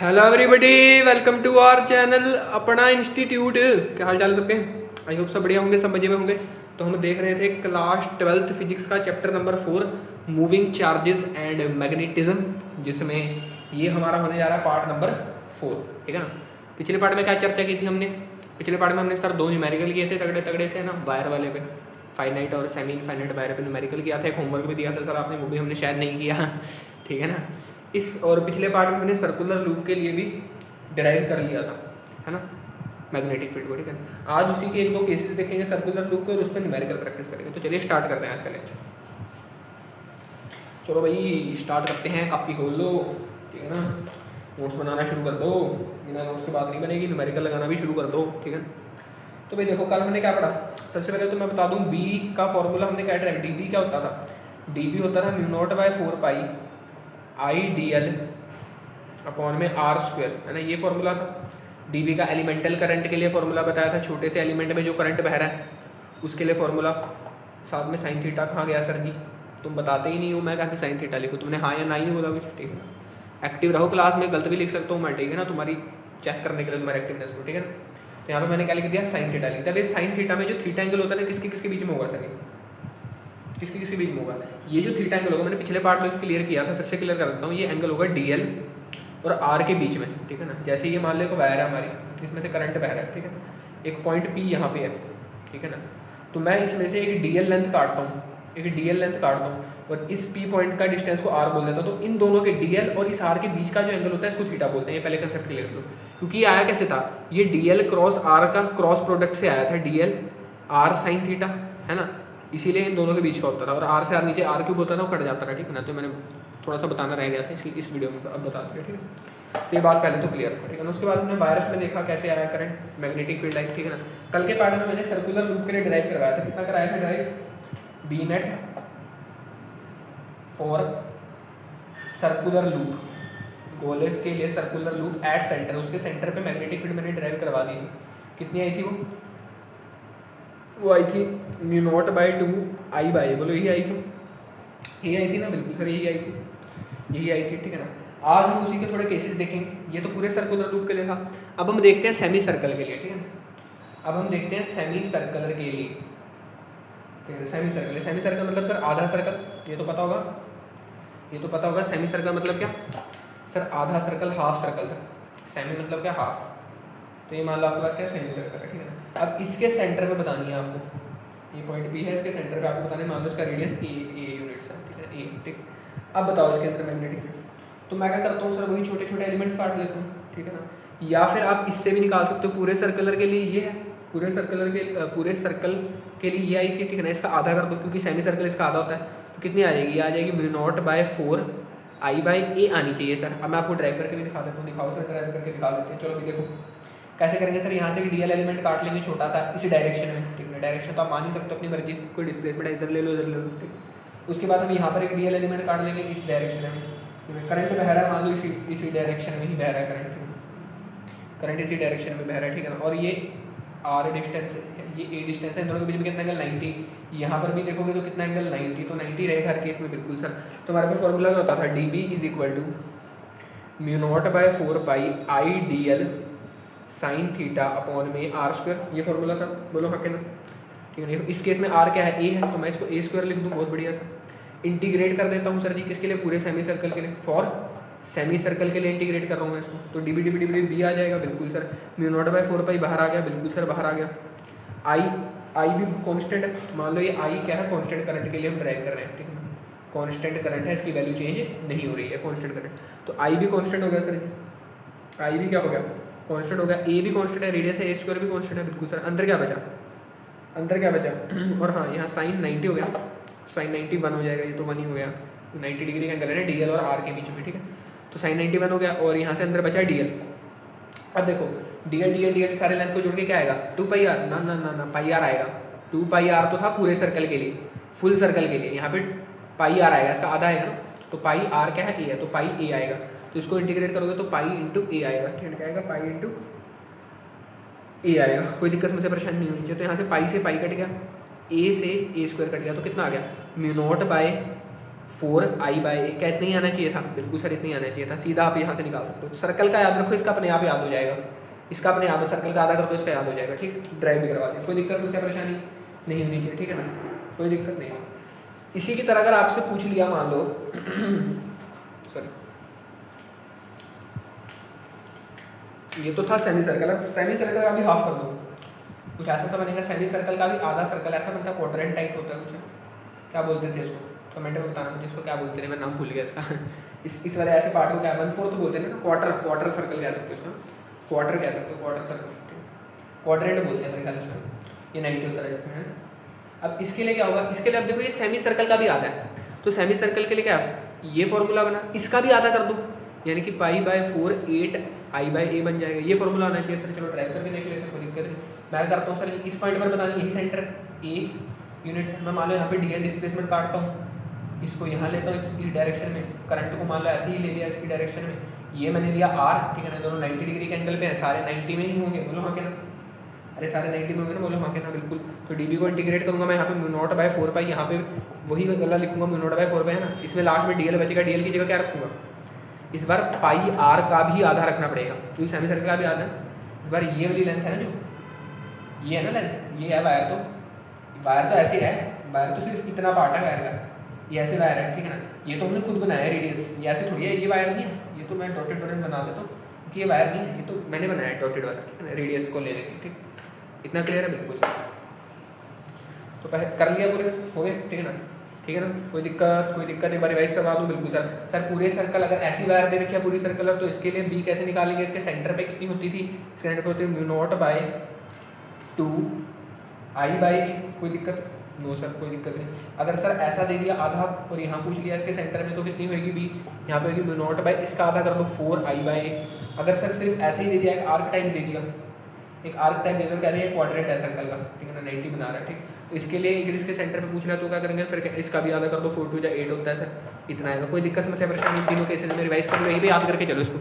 Hello everybody, welcome to our channel अपना institute. क्या हाल चाल सबके? आई होप सब बढ़िया होंगे, सब मजे में होंगे। तो हम देख रहे थे क्लास 12th फिजिक्स का chapter number 4 moving charges and magnetism, जिसमें ये हमारा होने जा रहा है पार्ट नंबर 4। ठीक है ना। पिछले पार्ट में क्या चर्चा की थी हमने? पिछले पार्ट में हमने सर 2 न्यूमेरिकल किए थे तगड़े तगड़े से ना, वायर वाले पे, फाइनाइट और सेमी इनफाइनाइट वायर पे न्यूमेरिकल किया था। एक होमवर्क भी दिया था सर आपने, वो भी हमने शायद नहीं किया। ठीक है ना। इस और पिछले पार्ट में हमने सर्कुलर लूप के लिए भी डिराइव कर लिया था, है ना, मैग्नेटिक फील्ड को। ठीक है। आज उसी के 1-2 केसेस देखेंगे सर्कुलर लूप के और उस पर न्यूमेरिकल प्रैक्टिस करेंगे। तो चलिए स्टार्ट करते हैं आज का लेक्चर। चलो भाई स्टार्ट करते हैं। कॉपी खोल लो, ठीक है ना, नोट्स बनाना शुरू कर दो। बिना नोट्स की बात नहीं बनेगी, न्यूमेरिकल लगाना भी शुरू कर दो। ठीक है। तो भाई देखो, कल हमने क्या पढ़ा। सबसे पहले तो मैं बता दूं, बी का फॉर्मूला हमने क्या ड्राइव, डी बी क्या होता था? डी बी होता था μ0/4 आई डी एल अपॉन में आर स्क्वायर, है ना। ये फॉर्मूला था डीबी का। एलिमेंटल करंट के लिए फॉर्मूला बताया था, छोटे से एलिमेंट में जो करंट बह रहा है उसके लिए फॉर्मूला। साथ में साइन थीटा कहाँ गया सर जी? तुम बताते ही नहीं हो, मैं कैसे साइन थीटा लिखूँ? तुमने हाँ या ना ही नहीं बोला कुछ। ठीक है। एक्टिव रहो क्लास में, गलत भी लिख सकता हूँ मैं, ठीक है ना, तुम्हारी चेक करने के लिए, तुम्हारी एक्टिवनेस को। ठीक है ना। तो यहाँ पे मैंने क्या लिख दिया? साइन थीटा लिख दिया। साइन थीटा में जो थीटा एंगल होता है ना, किसके किसके बीच में होगा सर? किसके किसके बीच में होगा? ये जो थीटा एंगल होगा, मैंने पिछले पार्ट में क्लियर किया था, फिर से क्लियर कर देता हूँ। ये एंगल होगा डीएल और आर के बीच में। ठीक है ना। जैसे ये मान लो एक वायर है हमारी, इसमें से करंट बह रहा है। ठीक है। एक पॉइंट पी यहाँ पे है, ठीक है ना। तो मैं इसमें से एक डीएल लेंथ काटता हूँ, एक डीएल लेंथ काटता हूँ और इस पी पॉइंट का डिस्टेंस को आर बोल देता हूँ। तो इन दोनों के डीएल और इस आर के बीच का जो एंगल होता है इसको थीटा बोलते हैं। ये पहले कंसेप्ट क्लियर कर लो। क्योंकि ये आया कैसे था? ये डीएल क्रॉस आर का क्रॉस प्रोडक्ट से आया था, डीएल आर साइन थीटा, है ना। इसीलिए इन दोनों के बीच का होता था। और आर से आर नीचे आर क्यूब होता था, वो कट जाता था। ठीक है ना। तो मैंने थोड़ा सा बताना रह गया था, इसलिए इस वीडियो में अब बता दिया। ठीक है। तो ये बात पहले तो क्लियर है। ठीक है ना। उसके बाद हमने वायरस में देखा कैसे आया करंट, मैग्नेटिक फील्ड लाइक। ठीक है ना। कल के पार्ट में मैंने सर्कुलर लूप के लिए ड्राइव करवाया था। कितना कराया था drive? B net for circular loop, गोलेस के लिए सर्कुलर लूप एट सेंटर, उसके सेंटर पे मैग्नेटिक फील्ड मैंने ड्राइव करवा दी थी। कितनी आई थी वो आई थी μ0/2 आई बाई, बोलो यही आई थी, यही आई थी ना? बिल्कुल सर यही आई थी, यही आई थी। ठीक है ना। आज हम उसी के थोड़े केसेस देखेंगे। ये तो पूरे सर्कुलर लूप के लिए था। अब हम देखते हैं सेमी सर्कल के लिए। ठीक है ना। अब हम देखते हैं सेमी सर्कलर के लिए। ठीक है। सेमी सर्कल, सेमी सर्कल मतलब सर आधा सर्कल, ये तो पता होगा, ये तो पता होगा। सेमी सर्कल मतलब क्या सर? आधा सर्कल, हाफ सर्कल था। सेमी मतलब क्या? हाफ। तो ये मान लो आपके पास क्या सेमी सर्कल है। ठीक है ना। अब इसके सेंटर पे बतानी है आपको, ये पॉइंट बी है, इसके सेंटर पे आपको बताना है। मान लो इसका रेडियस ए यूनिट्स है। ठीक है, ए। ठीक। अब बताओ इसके अंदर मैग्नेटिक फील्ड। तो मैं क्या करता हूँ सर, वही छोटे छोटे एलिमेंट्स काट लेता हूँ। ठीक है ना। या फिर आप इससे भी निकाल सकते हो। पूरे सर्कलर के लिए ये है, पूरे सर्कल के लिए ये आई थी। ठीक है ना। इसका आधा कर दो, क्योंकि सेमी सर्कल इसका आधा होता है। तो कितनी आ जाएगी? ये आ जाएगी μ0/4 आई बाई ए आनी चाहिए सर। अब मैं आपको ड्राइव करके भी दिखा देता हूँ। दिखाओ सर, ड्राइव करके दिखा देते हैं। चलो भी देखो कैसे करेंगे सर। यहाँ से भी डीएल एलिमेंट काट लेंगे छोटा सा, इसी डायरेक्शन में। ठीक है। डायरेक्शन तो आप मान ही सकते हो अपनी मर्जी से, कोई डिस्प्लेसमेंट इधर ले लो इधर ले लो। ठीक। उसके बाद हम यहाँ पर एक डीएल एलिमेंट काट लेंगे इस डायरेक्शन में। करंट बह रहा है, मान लो इसी डायरेक्शन में ही बह रहा है करंट इसी डायरेक्शन में बह रहा है। ठीक है ना। और ये आर डिस्टेंस है, ये ए डिस्टेंस है। इन दोनों के बीच में कितना एंगल? 90। यहाँ पर भी देखोगे तो कितना एंगल? 90। तो 90 रहेगा हर केस में, बिल्कुल सर। तो हमारे पास फॉर्मूला क्या होता था? D B is equal to μ0/4 I D L sine theta upon में आर स्क्वायर। ये फॉर्मूला था, बोलो हाँ के ना? ठीक है। इस केस में आर क्या है? ए है, तो मैं इसको ए स्क्वायर लिख दूँ। बहुत बढ़िया सर। इंटीग्रेट कर देता हूँ सर जी, किसके लिए? पूरे सेमी सर्कल के लिए। फॉर सेमी सर्कल के लिए इंटीग्रेट कर रहा हूँ मैं इसको। तो D B D B D B B आ जाएगा, बिल्कुल सर। μ0/4 बाहर आ गया, बिल्कुल सर बाहर आ गया। आई भी कॉन्स्टेंट है, मान लो ये आई क्या है? कॉन्स्टेंट करंट के लिए हम ड्राइव कर रहे हैं। ठीक है। कॉन्स्टेंट करंट है, इसकी वैल्यू चेंज नहीं हो रही है, कॉन्स्टेंट करंट। तो आई भी कॉन्स्टेंट हो गया सर। आई भी क्या हो गया? कॉन्स्टेंट हो गया। ए भी कॉन्स्टेंट है, रेडियस है, ए स्क्वायर भी कॉन्स्टेंट है, बिल्कुल सर। अंदर क्या बचा? अंदर क्या बचा? और हाँ, यहाँ साइन 90 हो गया, साइन 90 1 हो जाएगा। ये तो 1 ही हो गया, 90 डिग्री का एंगल है ना डीएल और आर के बीच में। ठीक है। तो साइन 90 1 हो गया और यहाँ से अंदर बचा डीएल। अब देखो डीएल डीएल डीएल सारे लेंथ को जोड़ के क्या आएगा? 2πr। ना ना ना ना, पाई आर आएगा। 2πr तो था पूरे सर्कल के लिए, फुल सर्कल के लिए। यहाँ पे पाई आर आएगा, इसका आधा आएगा ना। तो पाई आर क्या है? ए है, तो पाई ए आएगा। तो इसको इंटीग्रेट करोगे तो पाई इंटू ए आएगा। ठीक है। क्या आएगा? पाई इंटू ए आएगा। कोई दिक्कत में से परेशानी नहीं होनी चाहिए। तो यहाँ से पाई कट गया, ए से ए स्क्वायर कट गया, तो कितना आ गया? μ0/4 4i/a क्या इतना ही आना चाहिए था? बिल्कुल सर इतना ही आना चाहिए था। सीधा आप यहाँ से निकाल सकते हो। सर्कल का याद रखो, इसका अपने आप याद हो जाएगा, इसका अपने आप सर्कल का आधा कर दो, इसका याद हो जाएगा। ठीक, ड्राइव भी करवा दें, कोई दिक्कत समस्या परेशानी नहीं होनी चाहिए। ठीक है ना, कोई दिक्कत नहीं। इसी की तरह अगर आपसे पूछ लिया मान लो सॉरी ये तो था सेमी सर्कल, अब सेमी सर्कल का भी हाफ कर दो, कुछ ऐसा तो बनेगा। सेमी सर्कल का भी आधा सर्कल ऐसा बनता है, क्वाड्रेंट टाइप होता है कुछ, क्या बोलते थे इसको, कमेंट में बताना मुझे इसको क्या बोलते थे, मैं नाम भूल गया इसका इस वाले ऐसे पार्ट को क्या 1/4 बोलते हैं ना, क्वार्टर सर्कल कह सकते हो इसमें, क्वार्टर कह सकते हो, क्वार्टर सर्कल, क्वाड्रेंट बोलते हैं मेरे ख्याल से, ये 90 होता है इसमें है। अब इसके लिए क्या होगा, इसके लिए अब देखो ये सेमी सर्कल का भी आधा है, तो सेमी सर्कल के लिए क्या ये फॉर्मूला बना, इसका भी आधा कर दो, यानी कि π/4 8i/a बन जाएगा। ये फॉर्मूला आना चाहिए सर। चलो ड्राइव करके देख लेते हैं, कोई दिक्कत नहीं। मैं करता हूँ सर इस पॉइंट पर बता दें, यही सेंटर ए यूनिट से मैं मान लो यहाँ पे dl डिस्प्लेसमेंट काटता हूँ, इसको यहाँ लेता हूँ इस डायरेक्शन में, करंट को मान लो ऐसे ही ले लिया इसकी डायरेक्शन में, ये मैंने लिया r, ठीक है ना, दोनों 90 डिग्री के एंगल पे है, सारे 90 में ही होंगे, बोलो हाँ के ना, अरे सारे 90 में होंगे ना, बोलो हाँ के ना, बिल्कुल। तो dB को इंटीग्रेट करूँगा मैं यहाँ पे μ0/4π, यहाँ पे वही वाला लिखूंगा μ0/4π है ना, इसमें लास्ट में dl बचेगा, dl की जगह क्या रखूँगा, इस बार πr का भी आधा रखना पड़ेगा, क्योंकि सेमी सर्कल का भी आधा है। इस बार ये वाली लेंथ है ना, जो ये है ना लेंथ, ये है वायर, तो ऐसे है, वायर तो सिर्फ इतना पार्ट है वायर का, ये ऐसे वायर है, ठीक है ना, ये तो हमने खुद बनाया है रेडियस, ये ऐसे थोड़ी है, ये वायर नहीं है, ये तो मैं डॉटेड बना देता हूँ क्योंकि ये वायर नहीं है, ये तो मैंने बनाया है डॉटेड वाला, ठीक है ना, रेडियस को लेने के, ठीक, इतना क्लियर है बिल्कुल सर। तो पहले कर लिया पूरे, हो गए, ठीक है ना, ठीक है ना, कोई दिक्कत एक बार रिवाइज करवा दूँ, बिल्कुल सर। सर पूरे सर्कल अगर ऐसी वायर दे रखी है पूरी सर्कल, तो इसके लिए बी कैसे निकालेंगे, इसके सेंटर पे कितनी होती थी, सेंटर पे होती है μ0/2i/a, कोई दिक्कत नो सर, कोई दिक्कत नहीं। अगर सर ऐसा दे दिया आधा और यहाँ पूछ लिया इसके सेंटर में, तो कितनी होगी बी, यहाँ पे होगी μ0/, इसका आधा कर दो 4i/a। अगर सर सिर्फ ऐसे ही दे दिया, एक आर्क टाइप दे दिया, एक आर्क टाइप दे दो, कह रही है क्वाड्रेंट है सर्कल का, ठीक है ना, 90 बना रहा है, ठीक। इसके लिए अगर इसके सेंटर पे पूछ रहा है तो क्या करेंगे, फिर इसका भी आधा कर दो, 4 2 8 होता है सर, इतना आएगा। कोई दिक्कत समस्या परेशानी तीनों केसेस में रिवाइज कर लो, यही भी याद करके चलो इसको,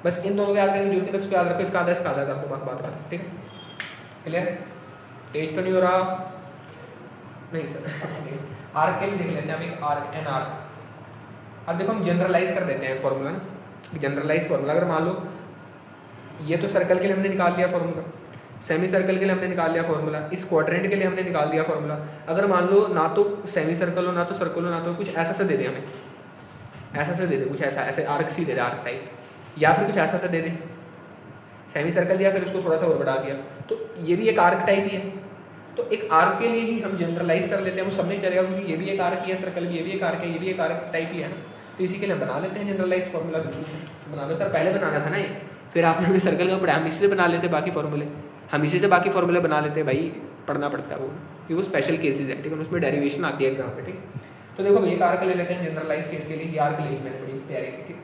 बस इन दोनों को याद करने की जरूरत है, बस इसको याद रखो, इसका आधा कर दो, बस बात खत्म, ठीक है, क्लियर। तेज तो नहीं हो रहा, नहीं सर आर्क के भी देख लेते हैं हम, एक आर्क एन आर्क। अब देखो हम जनरलाइज कर देते हैं फॉर्मूला ना, जनरलाइज फॉर्मूला, अगर मान लो ये तो सर्कल के लिए हमने निकाल लिया फॉर्मूला, सेमी सर्कल के लिए हमने निकाल लिया फॉर्मूला, इस क्वाड्रेंट के लिए हमने निकाल दिया फॉर्मूला। अगर मान लो ना तो सेमी सर्कल हो, ना तो सर्कल हो, ना तो कुछ ऐसा सा दे दे हमें, ऐसा सा दे दे, कुछ ऐसा ऐसे आर्क सी दे दे, आर्क टाइप, या फिर कुछ ऐसा सा दे दे, सेमी सर्कल दिया फिर उसको थोड़ा सा और बढ़ा दिया, तो ये भी एक आर्क टाइप ही है। तो एक आर्क के लिए ही हम जनरलाइज कर लेते हैं, वो सब नहीं चलेगा, क्योंकि ये भी एक आर्क ही है, सर्कल भी, ये भी एक आर्क है, ये भी एक आर्क टाइप ही है ना, तो इसी के लिए बना लेते हैं जनरलाइज फॉर्मूला। बिल्कुल बना लो सर, पहले बनाना था ना ये, फिर आपने सर्कल का पढ़ा, हम इसी से बना लेते बाकी फॉर्मूले, हम इसी से बाकी फॉर्मूले बना लेते हैं भाई, पढ़ना पड़ता है वो स्पेशल केसेस है, ठीक है, उसमें डेरिवेशन आती है एग्जाम पे, ठीक। तो देखो भैया एक आर्क ले लेते हैं जनरलाइज केस के लिए, ये आर्क ले ली मैंने बड़ी तैयारी से, ठीक।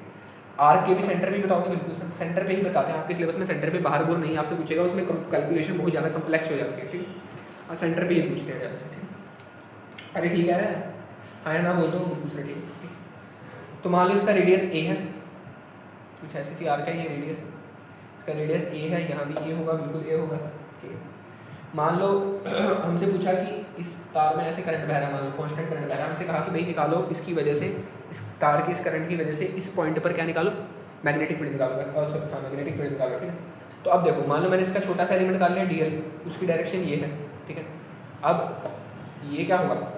आर्क के भी सेंटर भी बताऊंगे, बिल्कुल सेंटर पे ही बताते हैं, आपके सिलेबस में सेंटर पे बाहर बोर नहीं आपसे पूछेगा, उसमें कैलकुलेशन बहुत ज़्यादा कम्प्लेक्स हो जाती है, ठीक, और सेंटर पे ही पूछते हैं ज़्यादा, ठीक। अरे ठीक है, हाँ ना बोल दो, दूसरा ठीक। तो मान लो इसका रेडियस ए है, कुछ ऐसी सी आर्क है, ये रेडियस, इसका रेडियस ए है, यहाँ भी ए होगा, बिल्कुल ए होगा सर, ठीक है। मान लो हमसे पूछा कि इस तार में ऐसे करंट बह रहा है, मान लो कांस्टेंट करंट बह रहा है, हमसे कहा कि भाई निकालो इसकी वजह से, इस तार की इस करंट की वजह से इस पॉइंट पर क्या निकालो, मैग्नेटिक फील्ड निकालो, और सॉरी हाँ मैग्नेटिक फील्ड निकालो, ठीक है। तो अब देखो मान लो मैंने इसका छोटा सा एलिमेंट निकाल लिया डीएल, उसकी डायरेक्शन ये है, ठीक है। अब ये क्या होगा,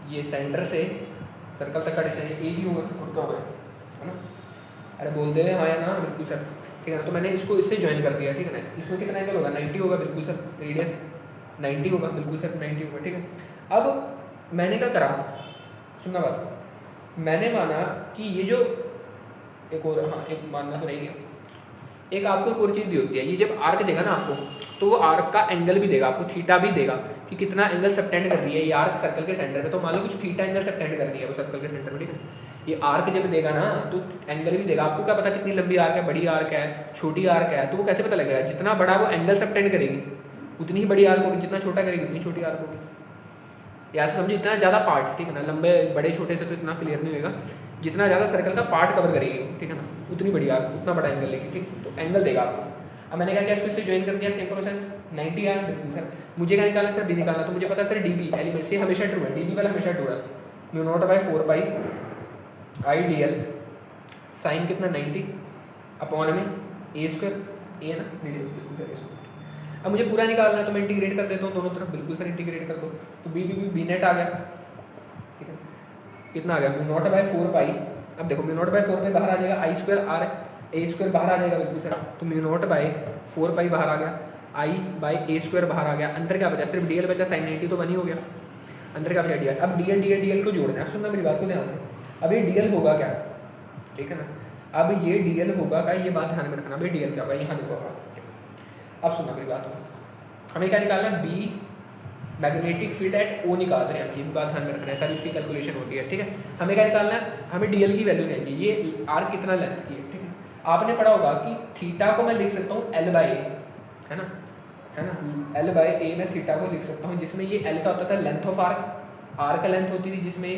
ये सेंटर से सर्कल तक का डिस्टेंस ए ही होगा, और क्या होगा, है ना, अरे बोल दे हाँ या ना, बिल्कुल सर, ठीक है ना। तो मैंने इसको इससे ज्वाइन कर दिया, ठीक है ना, इसमें कितना एंगल होगा, 90 होगा, बिल्कुल सर, रेडियस 90 होगा, बिल्कुल सर 90 होगा, ठीक है। अब मैंने क्या करा, सुनना बात, मैंने माना कि ये जो एक और, हाँ एक मानना तो नहीं है, एक आपको एक और चीज़ दी होती है, ये जब आर्क देगा ना आपको, तो वो आर्क का एंगल भी देगा आपको, थीटा भी देगा कि कितना एंगल सबटेंड कर रही है ये आर्क सर्कल के सेंटर में। तो मान लो कुछ थीटा एंगल सबटेंड कर रही है वो सर्कल के सेंटर में, ठीक है। ये आर्क जब देगा ना तो एंगल भी देगा, आपको क्या पता कितनी लंबी आर्क है, बड़ी आर्क है, छोटी आर्क है, तो वो कैसे पता लगेगा, जितना बड़ा वो एंगल सबटेंड करेगी उतनी ही बड़ी आर्क होगी, जितना छोटा करेगी उतनी छोटी आर्क होगी। या समझो इतना ज़्यादा पार्ट, ठीक है ना, लंबे बड़े छोटे से तो इतना क्लियर नहीं होगा, जितना ज़्यादा सर्कल का पार्ट कवर करेगी, ठीक है ना, उतनी बड़ी आर्क, उतना बड़ा एंगल लेगी, ठीक। तो एंगल देगा आपको। अब मैंने क्या किया, इसको इससे ज्वाइन कर दिया, सेम प्रोसेस 90 आया बिल्कुल सर। मुझे क्या निकालना सर, बी निकालना, तो मुझे पता है सर डी बी एलिमेंट से हमेशा ट्रू है, डी बी वाला हमेशा ट्रू है। Mu naught by 4 pi I D L sign कितना 90 अपॉन में ए स्क्वायर, ए है ना रेडियस बिल्कुल सर इसको। अब मुझे पूरा निकालना है तो मैं इंटीग्रेट कर देता हूँ दोनों तरफ, बिल्कुल सर इंटीग्रेट कर दो, तो बी नेट आ गया, ठीक है। कितना आ गया, म्यू नॉट बाई 4 पाई, अब देखो म्यू नॉट बाई 4 पाई बाहर आ जाएगा, आई स्क्वायर आर ए स्क्वायर बाहर आ जाएगा बिल्कुल सर, तो म्यू नॉट बाई 4 पाई बाहर आ गया, आई बाई ए स्क्वायर बाहर आ गया, अंदर क्या बचा, सिर्फ डी एल बचा, साइन 90 तो बनी हो गया, अंदर क्या बचा डी एल। अब डी एल को जोड़ना है, सुनना मेरी बात को ध्यान से, अब ये डी एल होगा क्या, ठीक है ना, अब ये डी एल होगा क्या, ये बात ध्यान में रखना, भाई डी एल क्या होगा, यहाँ देखो। अब सुनना मेरी बात को, हमें क्या निकालना है, बी मैग्नेटिक फील्ड एट ओ निकाल रहे हैं हम, ये बात ध्यान में रखना है, सारी उसकी कैलकुलेशन होती है, ठीक है। हमें क्या निकालना है, हमें डीएल की वैल्यू नहीं है, ये आर कितना लेंथ की है, ठीक है। आपने पढ़ा होगा कि थीटा को मैं लिख सकता हूँ एल बाई ए, है ना, एल बाई ए में थीटा को लिख सकता हूँ, जिसमें ये एल का होता था लेंथ ऑफ आर्क, आर का लेंथ होती थी जिसमें,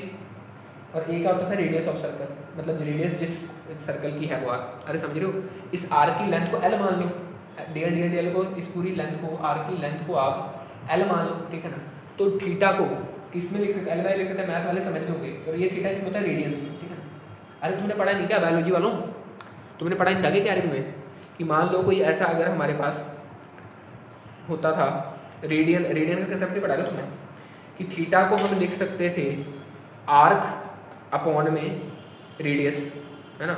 और ए का होता था रेडियस ऑफ सर्कल, मतलब रेडियस जिस सर्कल की है वो आर, अरे समझ रहे हो, इस आर की लेंथ को एल मान लो, डीएल को, इस पूरी लेंथ को, आर की लेंथ को आप एल मान लो, ठीक है ना। तो थीटा को किस में लिख सकते हैं, एल बाई लिख सकते हैं, मैथ वाले समझ लोगे, और ये थीटा इसमें होता है रेडियंस में, ठीक है ना। अरे तुमने पढ़ा नहीं क्या बायोलॉजी वालों, तुमने पढ़ा नहीं था कि क्या में, कि मान लो कोई ऐसा अगर हमारे पास होता था, रेडियन का कंसेप्ट नहीं पढ़ा था तुमने, कि थीटा को हम लिख सकते थे आर्क अपॉन में रेडियस, है ना,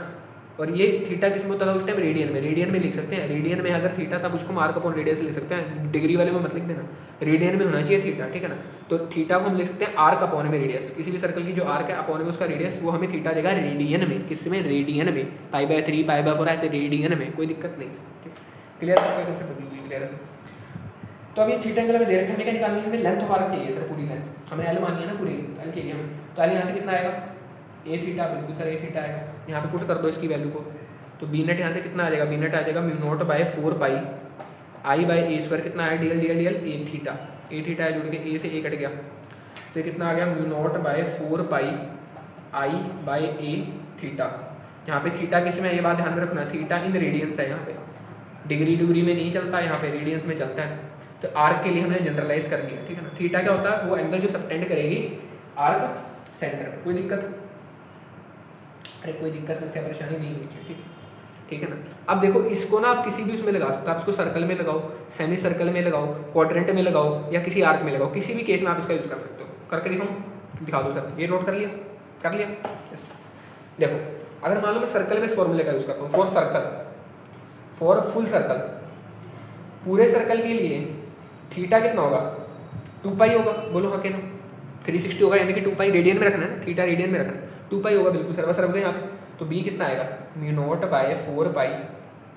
और ये थीटा किस में होता था उस टाइम, रेडियन में लिख सकते हैं, रेडियन में अगर थीटा तब उसको मार्क अपॉन रेडियस लिख सकते हैं, डिग्री वाले में मत लिख देना, रेडियन में होना चाहिए थीटा, ठीक है ना। तो थीटा को हम लिख सकते हैं आर्क अपॉन में रेडियस, किसी भी सर्कल की जो आर्क है अपॉन में उसका रेडियस, वो हमें थीटा देगा रेडियन में, किस में, रेडियन में, पाई बाय 3 पाई बाय 4 ऐसे रेडियन में, कोई दिक्कत नहीं, ठीक क्लियर क्लियर है। तो अब ये थीटा एंगल में दे रखे, हमें क्या निकालनी है, हमें लेंथ ऑफ आर्क चाहिए सर, पूरी लेंथ हमें एल मानिए ना, पूरी एल चाहिए हमें, तो एल यहाँ से कितना आएगा, ए थीटा, बिल्कुल सर ए थीटा आएगा, यहाँ पे पुट कर दो इसकी वैल्यू को, तो बी नेट यहाँ से कितना आ जाएगा, बी नेट आ जाएगा mu naught by 4 pi I by A square, कितना आया डी एल ए थीटा है, जुड़ के ए से ए कट गया, तो कितना आ गया, mu naught by 4 pi I by A theta, यहाँ पे थीटा किस में है, ये बात ध्यान में रखना, थीटा इन रेडियंस है, यहाँ पे डिग्री में नहीं चलता, यहाँ पे रेडियंस में चलता है, तो आर्क के लिए हमने जनरलाइज कर दिया, ठीक है ना। थीटा क्या होता है, वो एंगल जो सबटेंड करेगी आर्क सेंटर, कोई दिक्कत, अरे कोई दिक्कत समस्या परेशानी नहीं हुई, ठीक है ना। अब देखो इसको ना आप किसी भी उसमें लगा सकते हो, आप इसको सर्कल में लगाओ, सेमी सर्कल में लगाओ, क्वाड्रेंट में लगाओ, या किसी आर्क में लगाओ, किसी भी केस में आप इसका यूज कर सकते हो, करके दिखा दो सर, ये नोट कर लिया। देखो अगर मान लो मैं सर्कल में इस फॉर्मूले का यूज करता हूँ, फॉर फुल सर्कल, पूरे सर्कल के लिए थीटा कितना होगा, 2 पाई होगा, बोलो हाँ के ना, 360 होगा, यानी कि 2 पाई रेडियन में रखना है ना, थीटा रेडियन में रखना है, 2 पाई होगा बिल्कुल सर, बस रख दो यहाँ पे, तो बी कितना आएगा, mu naught by 4 pi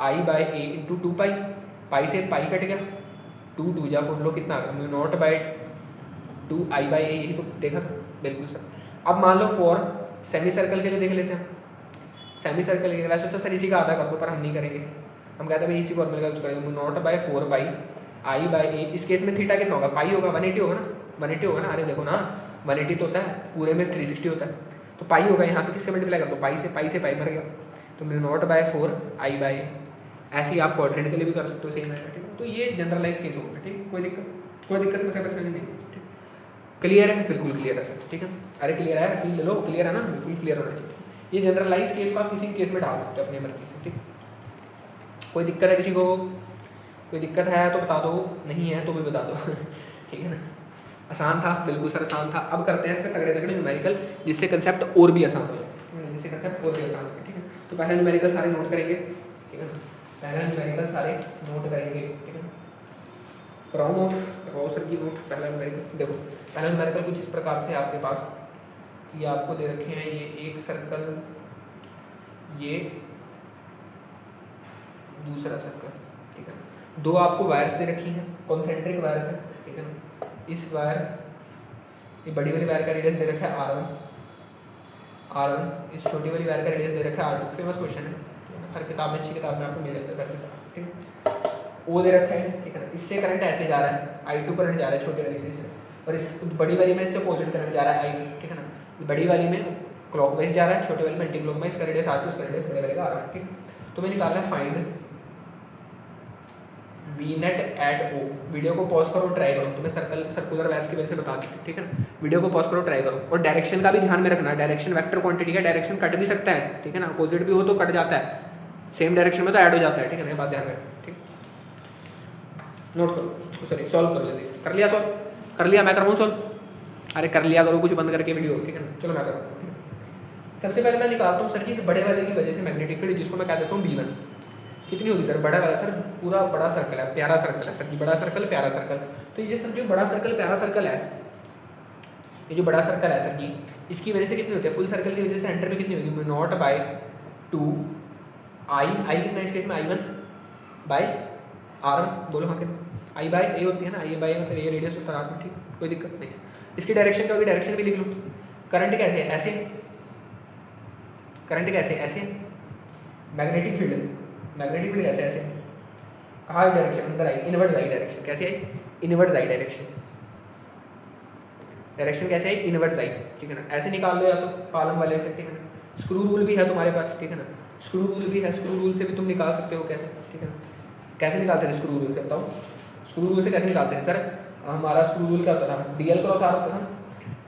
I by A into 2 पाई, पाई से पाई कट गया, 2 2 जा 4 लो, कितना आ गया, mu naught by 2 I by ए, यही तो देखा बिल्कुल सर। अब मान लो फॉर सेमी सर्कल के लिए देख लेते हैं, सेमी सर्कल के लिए वैसे तो सर इसी का आधा कर दो, पर हम नहीं करेंगे, हम कहते हैं भाई इसी फॉर्मूले का यूज करेंगे, mu naught by 4 pi I by ए, इस केस में थीटा कितना होगा, पाई होगा, 180 होगा ना, 180 होगा ना, अरे देखो ना 180 तो होता है, पूरे में 360 होता है, तो पाई होगा, यहाँ पे किससे मल्टीप्लाई कर दो, पाई से पाई मर गया, तो mu naught by 4 I bye, ऐसे ही आप क्वाड्रेंट के लिए भी कर सकते हो, सेम है, ठीक है। तो ये जनरलाइज केस होगा, ठीक, कोई दिक्कत समस्या परेशानी नहीं, ठीक, क्लियर है, बिल्कुल क्लियर है सर, ठीक है। अरे क्लियर है, फील ले लो, क्लियर है ना, बिल्कुल क्लियर होना चाहिए, ये जनरलाइज केस को आप किसी केस में डाल सकते हो अपनी मर्जी से, ठीक। कोई दिक्कत है किसी को, कोई दिक्कत है तो बता दो, नहीं है तो भी बता दो, ठीक है ना। आसान था, बिल्कुल सर आसान था। अब करते हैं इसके तगड़े न्यूमेरिकल, जिससे कंसेप्ट और भी आसान हो जाए, ठीक है। तो पहले न्यूमेरिकल सारे नोट करेंगे, ठीक है, पहला न्यूमेरिकल सारे नोट करेंगे, ठीक है। कराओ नोट, करवाओ सर की नोट। पहला न्यूमेरिकल देखो, पहला न्यूमेरिकल कुछ इस प्रकार से आपके पास कि आपको दे रखे हैं, ये एक सर्कल, ये दूसरा सर्कल, ठीक है। दो आपको वायर्स दे रखी हैं, कॉन्सेंट्रिक वायर्स है, ठीक है ना। इस वायर, ये बड़ी वाली वायर का रेडियस दे रखा है R1, इस छोटी वाली वायर का रेडियस दे रखा है R2। फेमस क्वेश्चन है, हर किताब में, अच्छी किताब में आपको मिल जाता है, ठीक है। O दे रखा है, ठीक है ना। इससे करंट ऐसे जा रहा है, I2 करंट जा रहा है छोटी वाली से, और इस बड़ी वाली में इससे अपोजिट करंट जा रहा है I, ठीक है ना। बड़ी वाली में क्लॉकवाइज जा रहा है, छोटे वाली में एंटी क्लॉकवाइज, इसका रेडियस R2, इसका रेडियस बड़े वाले का R1, ठीक। तो मैं निकालना है find B net at O. Video को पॉज करो, ट्राई करो, तुम्हें सर्कुलर वेव्स की वजह से बता दी, ठीक है ना। वीडियो को पॉज करो, ट्राई करो, और डायरेक्शन का भी ध्यान में रखना। डायरेक्शन वेक्टर क्वांटिटी का डायरेक्शन कट भी सकता है, ठीक है ना। अपोजिट भी हो तो कट जाता है, सेम डायरेक्शन में तो ऐड हो जाता है, ठीक है ना। ये बात ध्यान में, ठीक। नोट करो, सॉरी सॉल्व कर लेते, कर लिया सॉल्व, कर लिया, मैं करवाऊँ सॉल्व। अरे कर लिया करो कुछ बंद करके वीडियो, ठीक है ना। चलो मैं करता हूँ। सबसे पहले मैं निकालता हूँ सर जी इस बड़े वाले की वजह से मैग्नेटिक फील्ड, जिसको मैं कह देता हूँ B1 कितनी होगी सर। बड़ा वाला सर पूरा बड़ा सर्कल है, प्यारा सर्कल है सर जी, बड़ा सर्कल प्यारा सर्कल। तो ये सर जो बड़ा सर्कल प्यारा सर्कल है, ये जो बड़ा सर्कल है सर जी, इसकी वजह से कितनी होती है, फुल सर्कल की वजह से एंटर पे कितनी होगी, नॉट बाय 2 आई, आई कितना इस केस में I1 बाय R1, बोलो हाँ कितना, आई बाय ए होती है ना, आई बाय मतलब ये रेडियस होता है R1, ठीक, कोई दिक्कत नहीं। इसकी डायरेक्शन क्या होगी, डायरेक्शन भी लिख लो। करंट कैसे है, ऐसे, करंट कैसे ऐसे, मैग्नेटिक फील्ड, मैग्नेटिक फील्ड कैसे ऐसे, कहाँ डायरेक्शन, अंदर आई, इनवर्ट आई डायरेक्शन, कैसे आई, इनवर्ट आई डायरेक्शन, डायरेक्शन कैसे आई, इनवर्ट आई, ठीक है ना। ऐसे निकाल लो या तो कॉलम वाले से, ठीक है ना। स्क्रू रूल भी है तुम्हारे पास, ठीक है ना, स्क्रू रूल भी है, स्क्रू रूल से भी तुम निकाल सकते हो, कैसे, ठीक है ना। कैसे निकालते थे स्क्रू रूल से, बताओ, स्क्रू रूल से कैसे निकालते हैं सर। हमारा स्क्रू रूल क्या होता था, DL क्रॉस R होता था,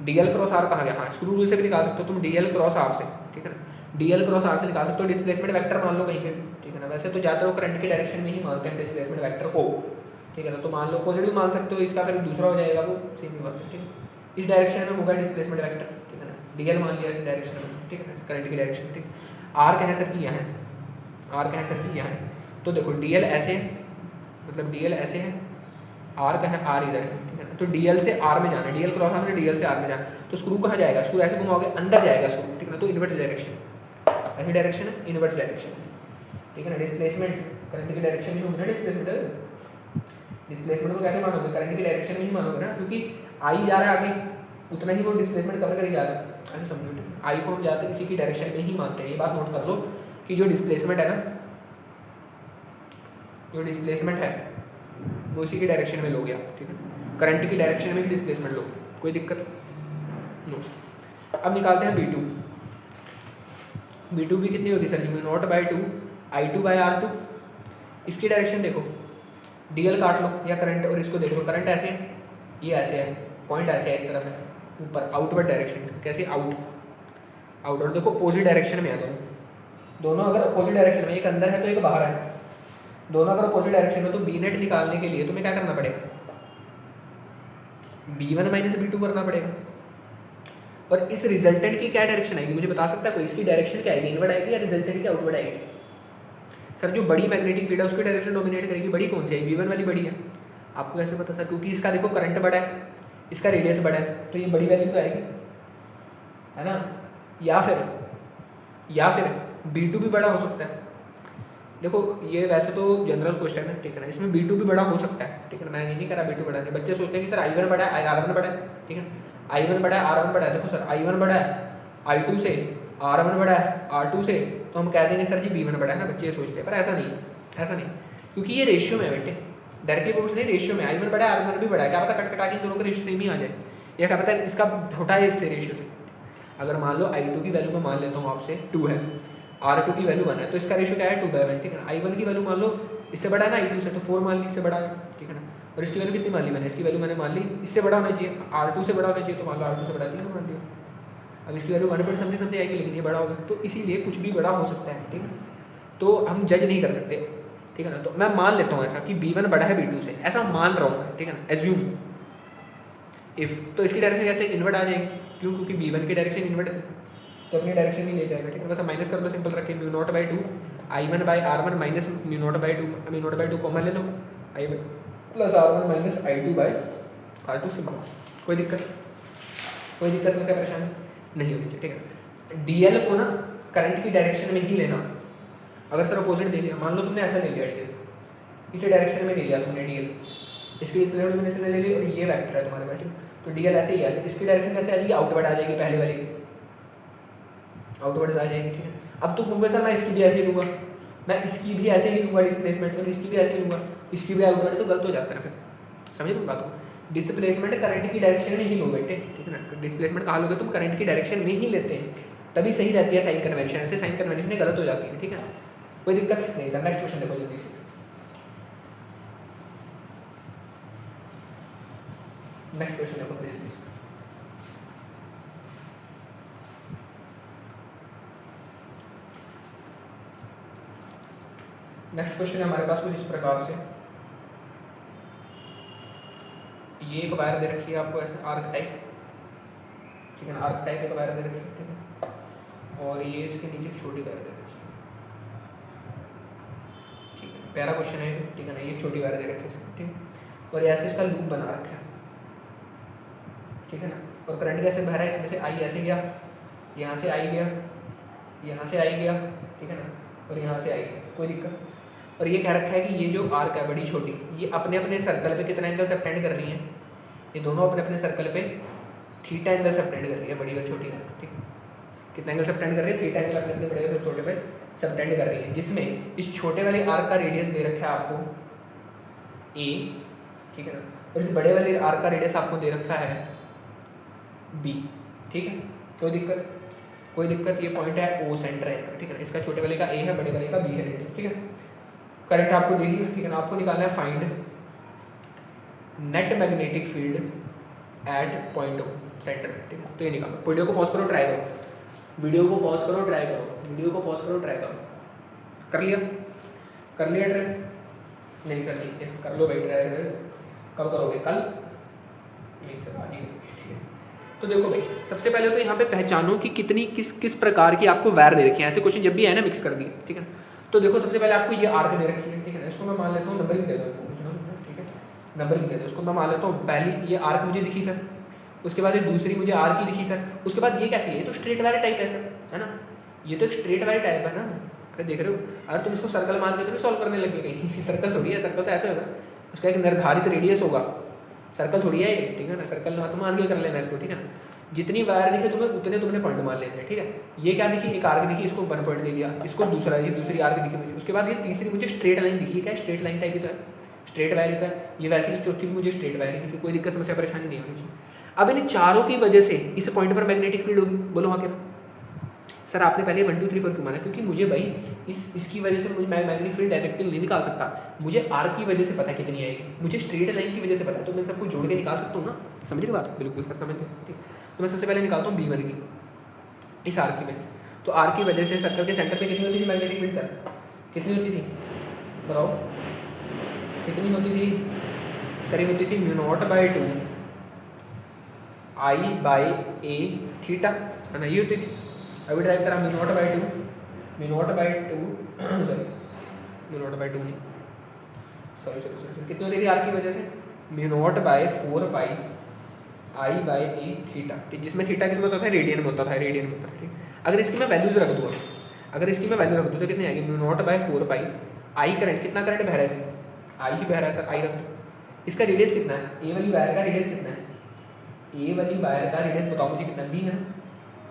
DL क्रॉस R कहाँ गया, हाँ स्क्रू रूल से भी निकाल सकते हो तुम, DL क्रॉस R से, ठीक है ना। DL क्रॉस R से निकाल सकते हो, डिस्प्लेसमेंट वेक्टर मान लो कहीं पे, ठीक है ना। वैसे तो ज़्यादातर वो करंट की डायरेक्शन में ही मानते हैं डिस्प्लेसमेंट वेक्टर को, ठीक है ना। तो मान लो पॉजिटिव मान सकते हो, इसका फिर दूसरा हो जाएगा वो सेम ही बात है, ठीक है। इस डायरेक्शन में होगा डिस्प्लेसमेंट वेक्टर, ठीक है ना। DL मान लिया इस डायरेक्शन में, ठीक है ना, करंट की डायरेक्शन, ठीक। R कहाँ सर की यहाँ है, R कहाँ सर की यहाँ है, तो देखो DL ऐसे, मतलब DL ऐसे है, R कहाँ है, R इधर है, ठीक है ना। तो DL से R में जाना है, DL क्रॉस R से DL से R में जाना, तो स्क्रू कहाँ जाएगा, स्क्रू ऐसे घुमाओगे अंदर जाएगा स्क्रू, ठीक है ना। तो इनवर्स डायरेक्शन, ऐसी डायरेक्शन है, इनवर्स डायरेक्शन, ठीक है ना। डिस्प्लेसमेंट करंट की डायरेक्शन में होगी ना, डिस्प्लेसमेंट, डिस्प्लेसमेंट को कैसे मानोगे, करंट की डायरेक्शन में ही मानोगे ना, क्योंकि I जा रहा है आगे, उतना ही वो डिस्प्लेसमेंट कवर करेगा आगे, ऐसे समझो। I को हम जाते इसी की डायरेक्शन में ही मानते हैं, ये बात नोट कर लो कि जो डिस्प्लेसमेंट है ना, जो डिस्प्लेसमेंट है वो इसी की डायरेक्शन में लोगे आप, ठीक है। करंट की डायरेक्शन में ही डिस्प्लेसमेंट लो, कोई दिक्कत नो। अब निकालते हैं B2, B2 भी कितनी होगी sir ji, not by 2 I2 by R2। इसकी डायरेक्शन देखो, DL काट लो या करंट, और इसको देखो, करंट ऐसे है, ये ऐसे है, पॉइंट ऐसे है, इस तरफ है ऊपर, आउटवर्ड डायरेक्शन, कैसे आउट, आउटवर्ड देखो अपोजिट डायरेक्शन में है दोनों अगर अपोजिट डायरेक्शन में, एक अंदर है तो एक बाहर है, दोनों अगर अपोजिट डायरेक्शन में, तो B नेट निकालने के लिए तुम्हें क्या करना पड़ेगा, B1 माइनस B2 करना पड़ेगा। और इस रिजल्टेंट की क्या डायरेक्शन आएगी, मुझे बता सकता है कोई, इसकी डायरेक्शन क्या आएगी, इनवर्ड आएगी या रिजल्टेंट की आउटवर्ड आएगी। सर जो बड़ी मैग्नेटिक फील्ड है उसकी डायरेक्शन डोमिनेट करेगी, बड़ी कौन सी है, B1 वाली बड़ी है। आपको कैसे पता सर, क्योंकि इसका देखो करंट बड़ा है, इसका रेडियस बड़ा है, तो ये बड़ी वैल्यू तो आएगी, है ना। या फिर B2 भी बड़ा हो सकता है। देखो ये वैसे तो जनरल क्वेश्चन है, ठीक है ना, इसमें B2 भी बड़ा हो सकता है, ठीक है ना। मैं ये नहीं कह रहा B2 बड़ा नहीं, बच्चे सोचते हैं कि सर I1 बड़ा है, R1 बड़ा है, ठीक है, I1 बड़ा है, R1 बड़ा है। देखो सर I1 बड़ा है I2 से, R1 बड़ा है R2 से, तो हम कह देंगे सर जी B1 बड़ा है ना, बच्चे सोचते हैं, पर ऐसा नहीं, ऐसा नहीं, क्योंकि ये रेशियो में है बेटे, डायरेक्टली प्रोपोर्शनल नहीं, रेशियो में। I1 बड़ा है R1 भी बड़ा है, क्या पता कट कटा के दोनों का रेशियो सेम ही आ जाए, या क्या पता इसका छोटा है इससे रेशियो से। अगर मान लो I2 की वैल्यू मैं मान लेता हूँ आपसे 2 है, R2 की वैल्यू 1 है, तो इसका रेशियो क्या है 2/1, ठीक है ना। I1 की वैल्यू मान लो इससे बड़ा है ना I2 से, तो 4 मान ली, इससे बड़ा है, ठीक है ना। और इसकी वैल्यू कितनी मान ली मैंने, इसकी वैल्यू मैंने मान ली इससे बड़ा होना चाहिए, R2 से बड़ा होना चाहिए, तो मान लो R2 से बड़ा 3 मान लिया। अब इसकी वैल्यू 1 समथिंग आएगी, लेकिन ये बड़ा होगा, तो इसीलिए कुछ भी बड़ा हो सकता है, ठीक है। तो हम जज नहीं कर सकते, ठीक है ना। तो मैं मान लेता हूँ ऐसा कि B1 बड़ा है B2 से, ऐसा मान रहा हूँ मैं, ठीक है ना, एज्यूम इफ। तो इसकी डायरेक्शन कैसे इन्वर्ट आ जाएगी, क्यों, क्योंकि B1 की डायरेक्शन इन्वर्ट है, तो अपनी डायरेक्शन ही ले जाएगा, ठीक है। बस माइनस कर लो, सिंपल रखें, μ0/2 I1 bye R1 minus μ0/2 common ले लो, I1 plus R1 minus I2 by R2, simple. कोई दिक्कत समस्या परेशानी नहीं होनी चाहिए, ठीक है। DL को ना करंट की डायरेक्शन में ही लेना। अगर सर अपोजिट दे दिया, मान लो तुमने ऐसा ले लिया DL, इसी डायरेक्शन में ले लिया तुमने DL, इसकी इस डायरेक्शन में ले ली, और ये वेक्टर है तुम्हारे पास, तो DL ऐसे ही है, इसकी डायरेक्शन कैसे आ जाएगी, आउटवर्ड आ जाएगी, पहले वाली आउटवर्ड आ जाएगी, ठीक है। अब तुम कहोगे सर मैं इसकी भी ऐसे ही लूँगा, मैं इसकी भी ऐसे ही लूँगा डिस्प्लेसमेंट, और इसकी भी ऐसे ही लूँगा, इसकी भी आउटवर्ड, तो गलत हो जाता है फिर, समझे तुम बात को। डिस्प्लेसमेंट करंट की डायरेक्शन में ही लो बेटे, ठीक है ना। डिस्प्लेसमेंट कहाँ लोगे तुम, करंट की डायरेक्शन में ही लेते हैं, तभी सही रहती है साइन कन्वेंशन, ऐसे साइन कन्वेंशन गलत हो जाती है, ठीक है। कोई दिक्कत नहीं सर। नेक्स्ट क्वेश्चन देखो जल्दी से, नेक्स्ट क्वेश्चन देखो प्लीज। नेक्स्ट क्वेश्चन है हमारे पास कुछ इस प्रकार से, ये एक वायर दे रखी है आपको ऐसे आर्क टाइप, ठीक है ना, आर्क टाइप एक वायर दे रखी है, ठीक है, और ये इसके नीचे एक छोटी वायर दे रखी है, ठीक है, पहला क्वेश्चन है, ठीक है ना, ये छोटी वायर दे रखी है, ठीक है, और ऐसे इसका लूप बना रखा है, ठीक है ना, और करंट कैसे बह रहा है, इसमें से आई ऐसे गया, यहाँ से आई गया, यहाँ से आई गया, ठीक है ना, और यहाँ से आई गया, कोई दिक्कत। और ये कह रखा है कि ये जो आर्क है बड़ी छोटी, ये अपने अपने सर्कल पे कितना एंगल सबटेंड कर रही है, ये दोनों अपने अपने सर्कल पे थीटा एंगल सबटेंड कर रही है, बड़ी और छोटी है, ठीक है, कितना एंगल सबटेंड कर रही है, थीटा एंगल अपने अपने बड़े और छोटे पे सबटेंड कर रही है, जिसमें इस छोटे वाले आर्क का रेडियस दे रखा है आपको ए, ठीक है ना, और इस बड़े वाले आर्क का रेडियस आपको दे रखा है बी, ठीक है, कोई दिक्कत, ये पॉइंट है ओ सेंटर है, ठीक है, इसका छोटे वाले का ए है, बड़े वाले का बी है रेडियस, ठीक है, करंट आपको दे दिया, ठीक है ना, आपको निकालना है find net magnetic field at point O centre, ठीक है, तो ये निकालो, वीडियो को पॉज करो, ट्राई करो, वीडियो को पॉज करो, ट्राई करो, वीडियो को पॉज करो, ट्राई करो, कर लिया ट्राई, नहीं सर ठीक है, कर लो भाई ट्राई, कब करोगे, कल, नहीं सर आज ही, ठीक है। तो देखो भाई, सबसे पहले तो यहाँ पे पहचानो कि कितनी किस प्रकार की आपको वायर दे रखी है, ऐसे क्वेश्चन जब भी है ना मिक्स कर दिए, ठीक है। तो देखो सबसे पहले आपको ये आर्क दे रखी है, ठीक है ना, इसको मैं मान लेता हूँ नंबरिंग दे दो, ठीक है, नंबरिंग दे दो, इसको मैं मान लेता हूँ, पहली ये आर्क मुझे दिखी सर, उसके बाद ये दूसरी मुझे आर्क ही दिखी सर, उसके बाद ये कैसी है, ये तो स्ट्रेट वायर टाइप है सर, है ना, ये तो एक स्ट्रेट वायर टाइप है ना, अरे देख रहे हो, अरे तुम इसको सर्कल मान के तो नहीं सॉल्व करने लगे कहीं, सर्कल थोड़ी है, सर्कल तो ऐसे होगा, उसका एक निर्धारित रेडियस होगा, सर्कल थोड़ी है ये, ठीक है ना, सर्कल ना तुम मान के कर लेना इसको, ठीक है ना, जितनी वायर दिखे तुम्हें उतने तुमने पॉइंट मान लेने हैं, ठीक है। ये क्या दिखी, एक आर्क दिखी, इसको 1 पॉइंट दे दिया, इसको दूसरा, ये दूसरी आर्क दिखी मुझे, उसके बाद ये तीसरी मुझे स्ट्रेट लाइन दिखी, क्या स्ट्रेट लाइन टाइप ही तो है, स्ट्रेट वायर ही तो है, ये वैसे ही चौथी भी मुझे स्ट्रेट वायर दिखी, कोई दिक्कत समस्या परेशानी नहीं होनी चाहिए। अब इन चारों की वजह से इस पॉइंट पर मैग्नेटिक फील्ड होगी, बोलो हाँ क्या सर, आपने पहले 1 2 3 4 क्यों माना, क्योंकि मुझे भाई इसकी वजह से मुझे मैग्नेटिक फील्ड डायरेक्टली नहीं निकाल सकता, मुझे आर्क की वजह से पता है कितनी आएगी, मुझे स्ट्रेट लाइन की वजह से पता है, तो मैं सबको जोड़ के निकाल सकता हूँ ना, समझ रहे बात, बिल्कुल सर समझ गए, ठीक। तो मैं सबसे पहले निकालता हूँ B1 की, इस आर्क की वजह से, तो आर्क की वजह से सर्कल के सेंटर पे कितनी होती थी मैग्नेटिक फील्ड सर, कितनी होती थी बताओ, कितनी होती थी सर, ये होती थी μ0/2 I/a थीटा, है ना, ये होती थी, अभी ड्राइव करा μ0/2 सॉरी μ0/2 नहीं, सॉरी कितनी होती थी आर्क की वजह से, μ0/4 I/a थीटा, ठीक, जिसमें थीटा किसमें होता था, रेडियन में होता था, रेडियन में होता था, ठीक। अगर इसकी मैं वैल्यूज रख दूँ, अगर इसकी मैं वैल्यू रख दूँ तो कितनी आएगी, μ0/4 आई करंट, कितना करंट बह रहा है इसमें, आई ही बह रहा है सर, आई रख दो, इसका रेडियस कितना है, ए वाली वायर का रेडियस कितना है, ए वाली वायर का रेडियस बताओ मुझे कितना, बी है,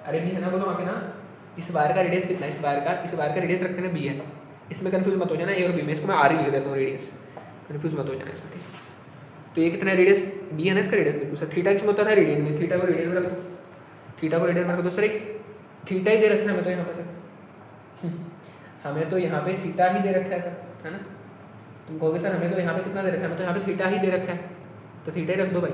अरे बी है ना, बोलो आके ना, इस वायर का रेडियस कितना है, इस वायर का रेडियस रखते हैं बी है, इसमें कंफ्यूज मत हो जाना, ए और बी में, इसको मैं आर ही लिख देता हूँ रेडियस, कंफ्यूज मत हो जाना इसमें, ठीक। तो ये कितना रेडियस बी है ना, इसका रेडियस देखो सर, थीटा किसमें होता था, रेडियन में, थीटा को रेडियन में रख दो, थीटा को रेडियन में रख दो सर, एक थीटा ही दे रखा है हमें तो यहाँ पे सर हमें तो यहाँ पे थीटा ही दे रखा है सर, है ना, तुम कहोगे सर हमें तो यहाँ पे कितना दे रखा है, हमें तो यहाँ पे थीटा ही दे रखा है, तो थीटा ही रख दो भाई,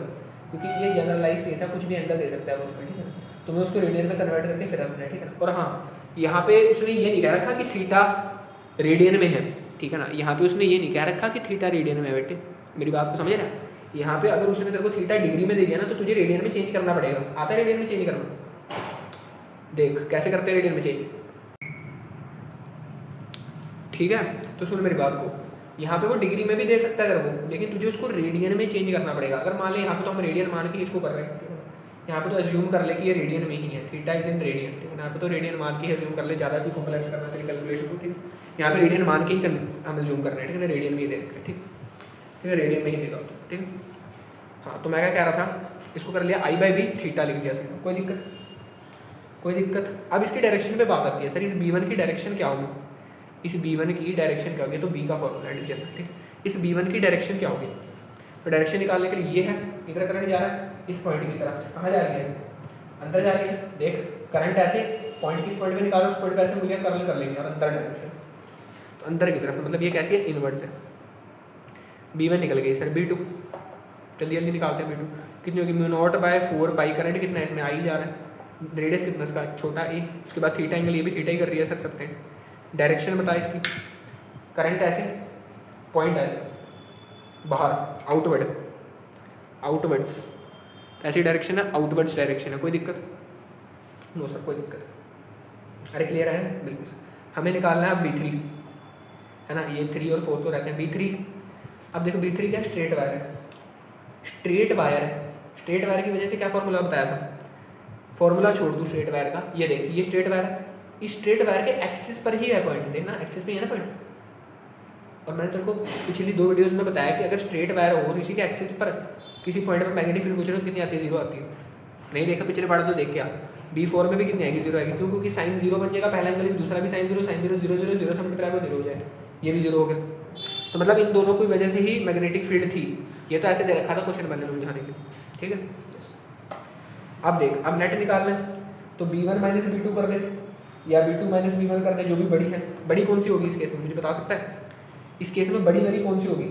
क्योंकि ये जनरलाइज केस है, कुछ भी एंगल दे सकता है वो, ठीक है, तुम्हें उसको रेडियन में कन्वर्ट करके फिर रखना है, ठीक है। और हाँ, यहाँ पे उसने ये नहीं कह रखा कि थीटा रेडियन में है, ठीक है ना, यहाँ पे उसने ये नहीं कह रखा कि थीटा रेडियन में है, बेटे मेरी बात को समझ रहा है, यहाँ पे अगर उसने तेरे को थीटा डिग्री में दे दिया ना, तो तुझे रेडियन में चेंज करना पड़ेगा, आता है रेडियन में चेंज करना, देख कैसे करते हैं रेडियन में चेंज, ठीक है। तो सुन मेरी बात को, यहाँ पे वो डिग्री में भी दे सकता है अगर वो, लेकिन तुझे उसको रेडियन में चेंज करना पड़ेगा। अगर मान ले यहाँ पे तो हम रेडियन मान के इसको कर रहे हैं, यहाँ पे तो अज्यूम कर ले कि ये रेडियन में ही है, थीटा इज इन रेडियन, ठीक है, यहाँ पे तो रेडियन मान के ही अज्यूम कर ले, ज़्यादा भी कॉम्प्लेक्स करना तेरी कैलकुलेशन को, ठीक है, यहाँ पे रेडियन मान के ही हम अज्यूम कर रहे हैं, ठीक है, रेडियन में ही देख, ठीक है, रेडियन में ही देगा, ठीक है। हाँ, तो मैं क्या कह रहा था, इसको कर लिया I/b थीटा लिख दिया सर, कोई दिक्कत। अब इसकी डायरेक्शन पे बात आती है, सर इस B1 की डायरेक्शन क्या होगी, इस B1 की डायरेक्शन क्या होगी, तो B का फॉर्मूला है डिवीजन, ठीक, इस B1 की डायरेक्शन क्या होगी, तो डायरेक्शन निकालने के लिए ये है, इधर करंट जा रहा है इस पॉइंट की तरफ, कहाँ जा रही है, अंदर जा रही है, देख करंट ऐसे पॉइंट किस पॉइंट पे निकालो, उस पॉइंट पे ऐसे मूल्य कर्ल कर लेंगे, और अंदर डायरेक्शन, तो अंदर की तरफ, मतलब ये कैसी है, इनवर्स है। B1 निकल गई सर, B2 जल्दी निकालते हैं, B2 कितनी होगी, mu naught by 4 pi, current कितना है इसमें आई जा रहा है, रेडियस कितना इसका छोटा ए, उसके बाद थीटा एंगल, ये भी थीटा ही कर रही है सर सब टाइम। डायरेक्शन बता इसकी, करंट ऐसे, पॉइंट ऐसे बाहर, आउटवर्ड्स, ऐसी डायरेक्शन है, आउटवर्ड्स डायरेक्शन है, कोई दिक्कत? नो सर कोई दिक्कत। अरे क्लियर है बिल्कुल सर। हमें निकालना है B3 है ना, ये 3 और 4 तो रहते हैं। B3, अब देखो B3 क्या, स्ट्रेट वायर है, स्ट्रेट वायर है, स्ट्रेट वायर की वजह से क्या फॉर्मूला बताया था, फॉर्मूला छोड़ दूँ स्ट्रेट वायर का, ये देख ये स्ट्रेट वायर है, इस स्ट्रेट वायर के एक्सिस पर ही है पॉइंट, देखना एक्सिस पे ही है ना पॉइंट। और मैंने तेरे को पिछली 2 वीडियोस में बताया कि अगर स्ट्रेट वायर हो और इसी के एक्सिस पर किसी पॉइंट पर मैग्नेटिक फील्ड पूछ रहे हो कितनी आती है, 0 आती है। नहीं देखा पिछले पार्ट तो देख के आ, B4 में भी कितनी आएगी, 0 आएगी, क्यों? क्योंकि साइन 0 बन जाएगा पहला एंगल, दूसरा भी साइन 0 0 0 0 से मल्टीप्लाई हो 0 हो जाएगा, ये भी 0 हो गया। तो मतलब इन दोनों की वजह से ही मैग्नेटिक फील्ड थी। ये तो ऐसे दे रखा था क्वेश्चन बनने में उलझाने के, ठीक है। अब देख, अब नेट निकालना है तो B1 माइनस B2 कर दे या B2 माइनस B1 कर दे, जो भी बड़ी है। बड़ी कौन सी होगी इस केस में, मुझे बता सकता है? इस केस में बड़ी वाली कौन सी होगी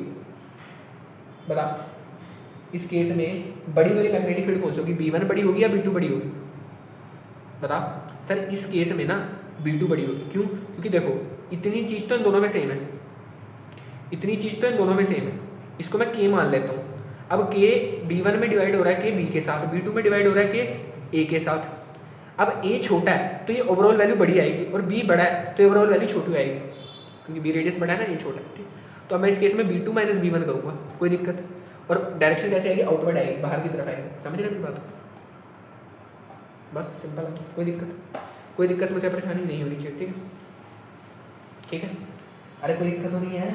बता, इस केस में बड़ी वाली मैग्नेटिक फील्ड कौन सी होगी, B1 बड़ी होगी या B2 बड़ी होगी बता। सर इस केस में ना B2 बड़ी होगी, क्यों? क्योंकि देखो इतनी चीज़ तो इन दोनों में सेम है, इतनी चीज़ तो इन दोनों में सेम है, इसको मैं K मान लेता हूँ। अब K B1 में डिवाइड हो रहा है K B के साथ, B2 में डिवाइड हो रहा है K A के साथ। अब A छोटा है तो ये ओवरऑल वैल्यू बड़ी आएगी, और B बड़ा है तो ओवरऑल वैल्यू छोटी आएगी, क्योंकि B रेडियस बड़ा है ना, ये छोटा है, ठीक। तो अब मैं इस केस में B2 माइनस B1 करूँगा, कोई दिक्कत? और डायरेक्शन कैसे आएगी, आउटवर्ड आएगी, बाहर की तरफ आएगी, समझ रहे मेरी बात? बस सिंपल है, कोई दिक्कत मुझे परेशानी नहीं होनी चाहिए, ठीक है, ठीक है। अरे कोई दिक्कत तो नहीं है,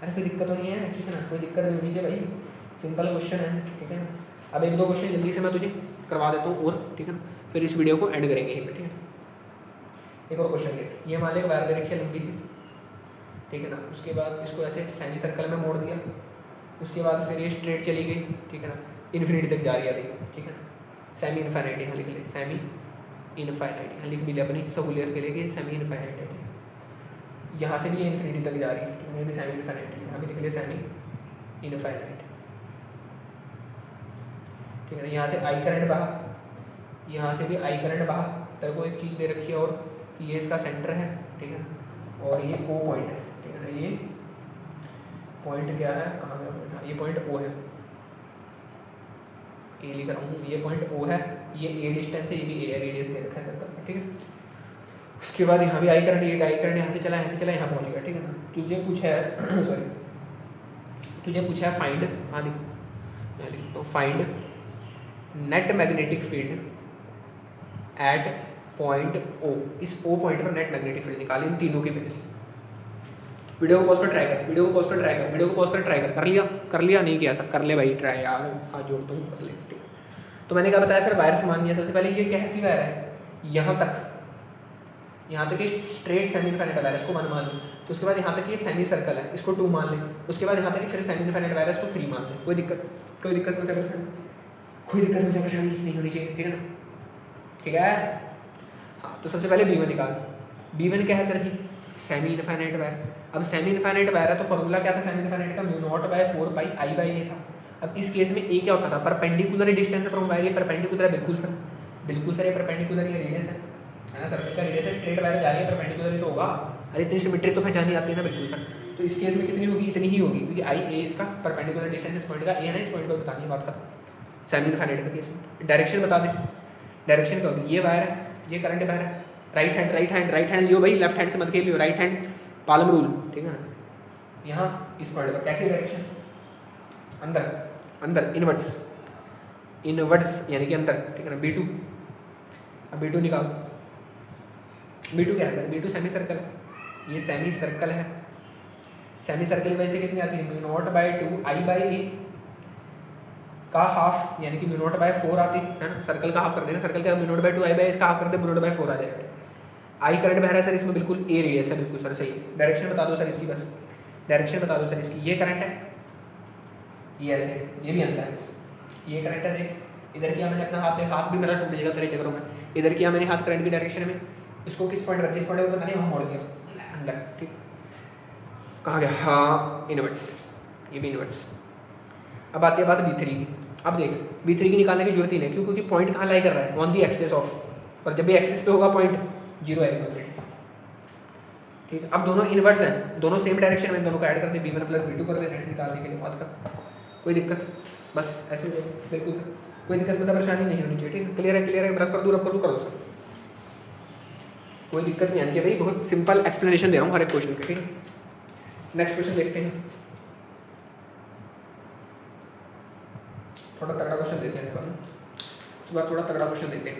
अरे कोई दिक्कत तो नहीं है, ठीक है ना, कोई दिक्कत नहीं होनी चाहिए भाई, सिंपल क्वेश्चन है, ठीक है ना। अब 1-2 क्वेश्चन जल्दी से मैं तुझे करवा देता हूँ और, ठीक है ना, फिर इस वीडियो को एंड करेंगे यहीं पे, ठीक है। एक और क्वेश्चन देख, ये मान लें वायर दे रखी है लंबी सी, ठीक है ना, उसके बाद इसको ऐसे सेमी सर्कल में मोड़ दिया, उसके बाद फिर ये स्ट्रेट चली गई, ठीक है ना, इन्फिनिटी तक जा रही है अभी, ठीक है ना, सेमी इनफाइनाइट यहाँ लिख ले, सेमी इनफाइनाइट यहाँ लिख भी ले अपनी सहूलियत के लिए कि सेमी इनफाइनाइट है, यहाँ से भी ये इन्फिनिटी तक जा रही है, तो ये भी सेमी इनफाइनाइट है, यहाँ भी लिख ले सेमी इनफाइनाइट, ठीक है ना। यहाँ से आई करंट बहा, यहाँ से भी आई करंट बहा, तेरे को एक चीज़ दे रखी है और ये इसका सेंटर है, ठीक है, और ये O पॉइंट है, ठीक है ना, ये पॉइंट क्या है, कहाँ गया पॉइंट, ये पॉइंट O है, ए लिख रहा हूँ, ये पॉइंट O है, ये A डिस्टेंस है, ये भी A रेडियस दे रखा है सर्कल, ठीक है। उसके बाद यहाँ भी आई करंट, ये आई करंट यहाँ से चला यहाँ पहुँचेगा, ठीक है ना। तुझे पूछा है सॉरी तुझे पूछा है फाइंड, हाँ लिख तो find net magnetic field at point O, इस O पॉइंट पर नेट मैग्नेटिक फील्ड निकाली इन तीनों की वजह से। वीडियो को पॉज कर ट्राई कर, वीडियो को पॉज कर ट्राई कर लिया, नहीं किया सर, कर ले भाई ट्राई यार, हाथ जोड़ता हूँ, कर ले, ठीक। तो मैंने क्या बताया सर, वायर से मान लिया, सबसे पहले ये कैसी वायर है, यहाँ तक ये स्ट्रेट सेमी इनफाइनाइट वायर है, इसको 1 मान लें, उसके बाद यहाँ तक ये सेमी सर्कल है, इसको 2 मान लें, उसके बाद यहाँ तक फिर सेमी इनफाइनाइट वायर है, इसको 3 मान लें, कोई दिक्कत समस्या परेशानी नहीं होनी चाहिए, ठीक है ना, ठीक है। हाँ तो सबसे पहले B1 निकाल, B1 क्या है सर की, सेमी इनफाइनाइट वायर। अब सेमी इनफाइनाइट वायर है तो फॉर्मूला क्या था सेमी इनफाइनाइट का, mu not by 4 pi I by a था। अब इस केस में ए क्या होता था, परपेंडिकुलर डिस्टेंस फ्रॉम वायर, ये परपेंडिकुलर है, बिल्कुल सर ये परपेंडिकुलर, ये रेडियस है ना, सर्कल का रेडियस है, स्ट्रेट वायर जा रही है, परपेंडिकुलर ही तो होगा। अरे इतनी सिमेट्री तो पहचानी आती है ना, बिल्कुल सर। तो इस केस में कितनी होगी, इतनी ही होगी, क्योंकि आई ए इसका परपेंडिकुलर डिस्टेंस इस पॉइंट का ए है ना, इस पॉइंट पर बतानी है बात का। सेमी इनफाइनाइट का केस में डायरेक्शन बता दें, डायरेक्शन क्या होगी, ये वायर है, ये करंट वायर है, राइट हैंड लियो भाई, लेफ्ट हैंड से मत खेल लियो, राइट हैंड पालम रूल, ठीक है ना। यहाँ इस पॉइंट पर कैसी डायरेक्शन, अंदर इनवर्ड्स यानी कि अंदर, ठीक है ना। B2, अब B2 निकाल, B2 क्या है, B2 सेमी सर्कल है, ये सेमी सर्कल है, सेमी सर्कल की वजह से कितनी आती है, mu not by 2 I by a का हाफ, यानी कि म्यू नॉट बाय 4 आती है ना, सर्कल का हाफ कर देना, सर्कल का mu not by 2 I by इसका हाफ कर दे, म्यू नॉट बाय 4 आ जाएगा। आई करंट बह रहा है सर इसमें, बिल्कुल ए रेडियस है, बिल्कुल सर सही। डायरेक्शन बता दो सर इसकी, बस डायरेक्शन बता दो सर इसकी, ये करंट है, ये ऐसे, ये भी अंदर है, ये करंट है, देख इधर किया मैंने अपना हाथ भी मेरा टूट जाएगा तेरे चक्करों में, इधर किया मैंने हाथ करंट की डायरेक्शन में, इसको किस पॉइंट पर, जिस पॉइंट पर पता नहीं वहाँ मोड़ दिया अंदर, ठीक। कहाँ गया, हाँ इनवर्ट्स, ये भी इनवर्ट्स। अब आती है बात B3 की, अब देख V3 की निकालने की जरूरत ही नहीं, क्यों? क्योंकि पॉइंट कहाँ लाई कर रहा है, ऑन दी एक्सेस ऑफ, और जब भी एक्सेस पे होगा पॉइंट जीरो आएगा ऑलरेडी। ठीक है, अब दोनों इनवर्स हैं, दोनों सेम डायरेक्शन में, दोनों को ऐड कर दे, B1 प्लस B2 कर दे नेट निकालने के लिए बात कर, कोई दिक्कत? बस ऐसे बिल्कुल सर, कोई दिक्कत में परेशानी नहीं होनी चाहिए। ठीक है, क्लियर है? क्लियर है? रफ कर दूँ कर दो सर, कोई दिक्कत नहीं आनी चाहिए भाई, बहुत सिंपल एक्सप्लेनेशन दे रहा हूँ हर एक क्वेश्चन के। ठीक है, नेक्स्ट क्वेश्चन देखते हैं, थोड़ा तगड़ा क्वेश्चन देखते हैं इस बार, इस बार थोड़ा तगड़ा क्वेश्चन देखते हैं,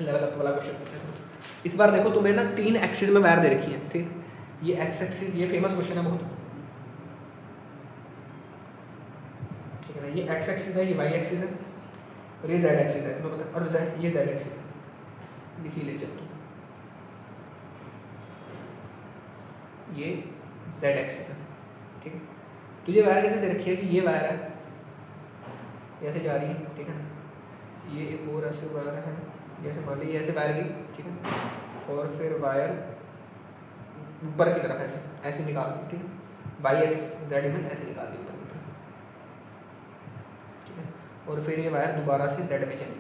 लेवल अप वाला क्वेश्चन। इस बार देखो तुम्हें ना 3 एक्सिस में वायर दे रखी है। ठीक, ये एक्स एक्सिस, ये फेमस क्वेश्चन है बहुत, ठीक है ना, ये एक्स एक्सिस है, ये वाई एक्सिस है, और ये जेड एक्सिस है, तुम्हें पता, और ये जेड एक्सिस है, लिख ही ले चल तू, ये जेड एक्सिस है। ठीक है, तुझे वायर कैसे दे रखी है कि ये वायर है, ऐसे जा रही है। ठीक है, ये एक और ऐसे वायर है, जैसे मान लीजिए ऐसे वायर गई। ठीक है, और फिर वायर ऊपर की तरफ ऐसे ऐसे निकाल दी। ठीक है, वाई एक्स जेड में ऐसे निकाल दी ऊपर की तरफ। ठीक है, और फिर ये वायर दोबारा से जेड में चली।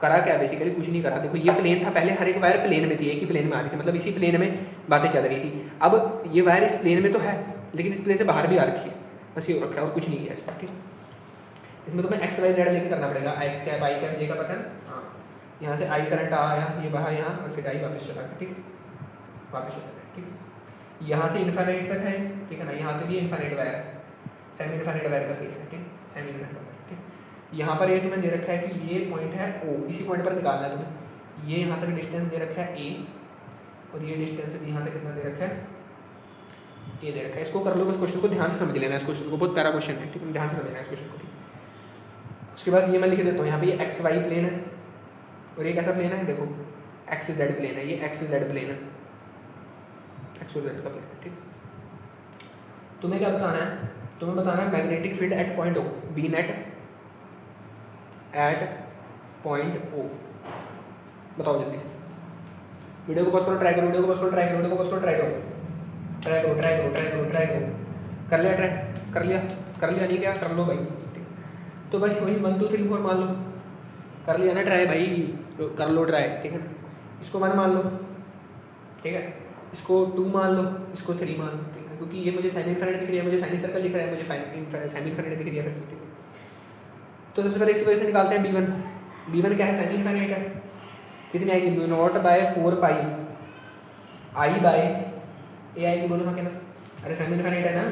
करा क्या बेसिकली? कुछ नहीं करा। देखो ये प्लेन था पहले, हर एक वायर प्लेन में थी, एक ही प्लेन में आ रही थी, मतलब इसी प्लेन में बातें चल रही थी। अब ये वायर इस प्लेन में तो है, लेकिन इस प्लेन से बाहर भी आ रखी है, बस ये हो रखा है और कुछ नहीं किया इसमें। ठीक, इसमें तुम्हें एक्स वाई जेड लेके करना पड़ेगा, एक्स कैप आई कैप, जे का पता है ना। हाँ, यहाँ से आई करंट आया, ये बहा यहाँ, और फिर आई वापस चला गया। ठीक, वापस चला गया। ठीक, यहाँ से इन्फिनिट तक है। ठीक है ना, यहाँ से भी इन्फिनिट वायर है, सेमी इन्फिनिट वायर का केस है। ठीक, सेमी इन्फिनिट वायर। ठीक, यहाँ पर ये तुम्हें दे रखा है कि ये पॉइंट है ओ, इसी पॉइंट पर निकालना है तुम्हें। ये यहाँ तक डिस्टेंस दे रखा है ए, और ये डिस्टेंस यहाँ तक कितना दे रखा है, ये दे रखा है। इसको कर लो, बस क्वेश्चन को ध्यान से समझ लेना, इस क्वेश्चन को, बहुत प्यारा क्वेश्चन है। ठीक है, ध्यान से समझना है इस क्वेश्चन को। उसके बाद ये मैं लिख देता हूँ यहाँ पे, ये एक्स वाई प्लेन है, और ये कैसा प्लेन है, देखो एक्स जेड प्लेन है, ये एक्स जेड प्लेन है, एक्स और जेड का प्लेन है। ठीक, तुम्हें क्या बताना है? तुम्हें बताना है magnetic field at point O, B net at point O. बताओ जल्दी से, वीडियो को पॉज करो, ट्राई करो, वीडियो को पॉज करो, ट्राई करो, वीडियो को पॉज करो, ट्राई करो, ट्राई करो, ट्राई करो, ट्राई करो, ट्राई करो, कर लिया ट्राई, कर लिया, कर लिया नहीं क्या, कर लो भाई। तो भाई वही 1 2 3 4 मान लो, कर लिया ना ट्राई भाई, कर लो ट्राई। ठीक है, इसको 1 मान लो, ठीक है, इसको 2 मान लो, इसको 3 मान लो। ठीक है, क्योंकि ये मुझे सेमी इन्फिनिट दिख रही है, मुझे सेमी सर्कल दिख रहा है, मुझे सेमी इन्फिनिट दिख रही है फिर से। ठीक है, तो सबसे पहले इसकी वजह से निकालते हैं B1। B1 क्या है? सेमी इन्फिनिट है, कितनी आएगी? Mu naught by 4 pi I by ए आएगी, बोलो हाँ क्या ना? अरे सेमी इन्फिनिट है ना,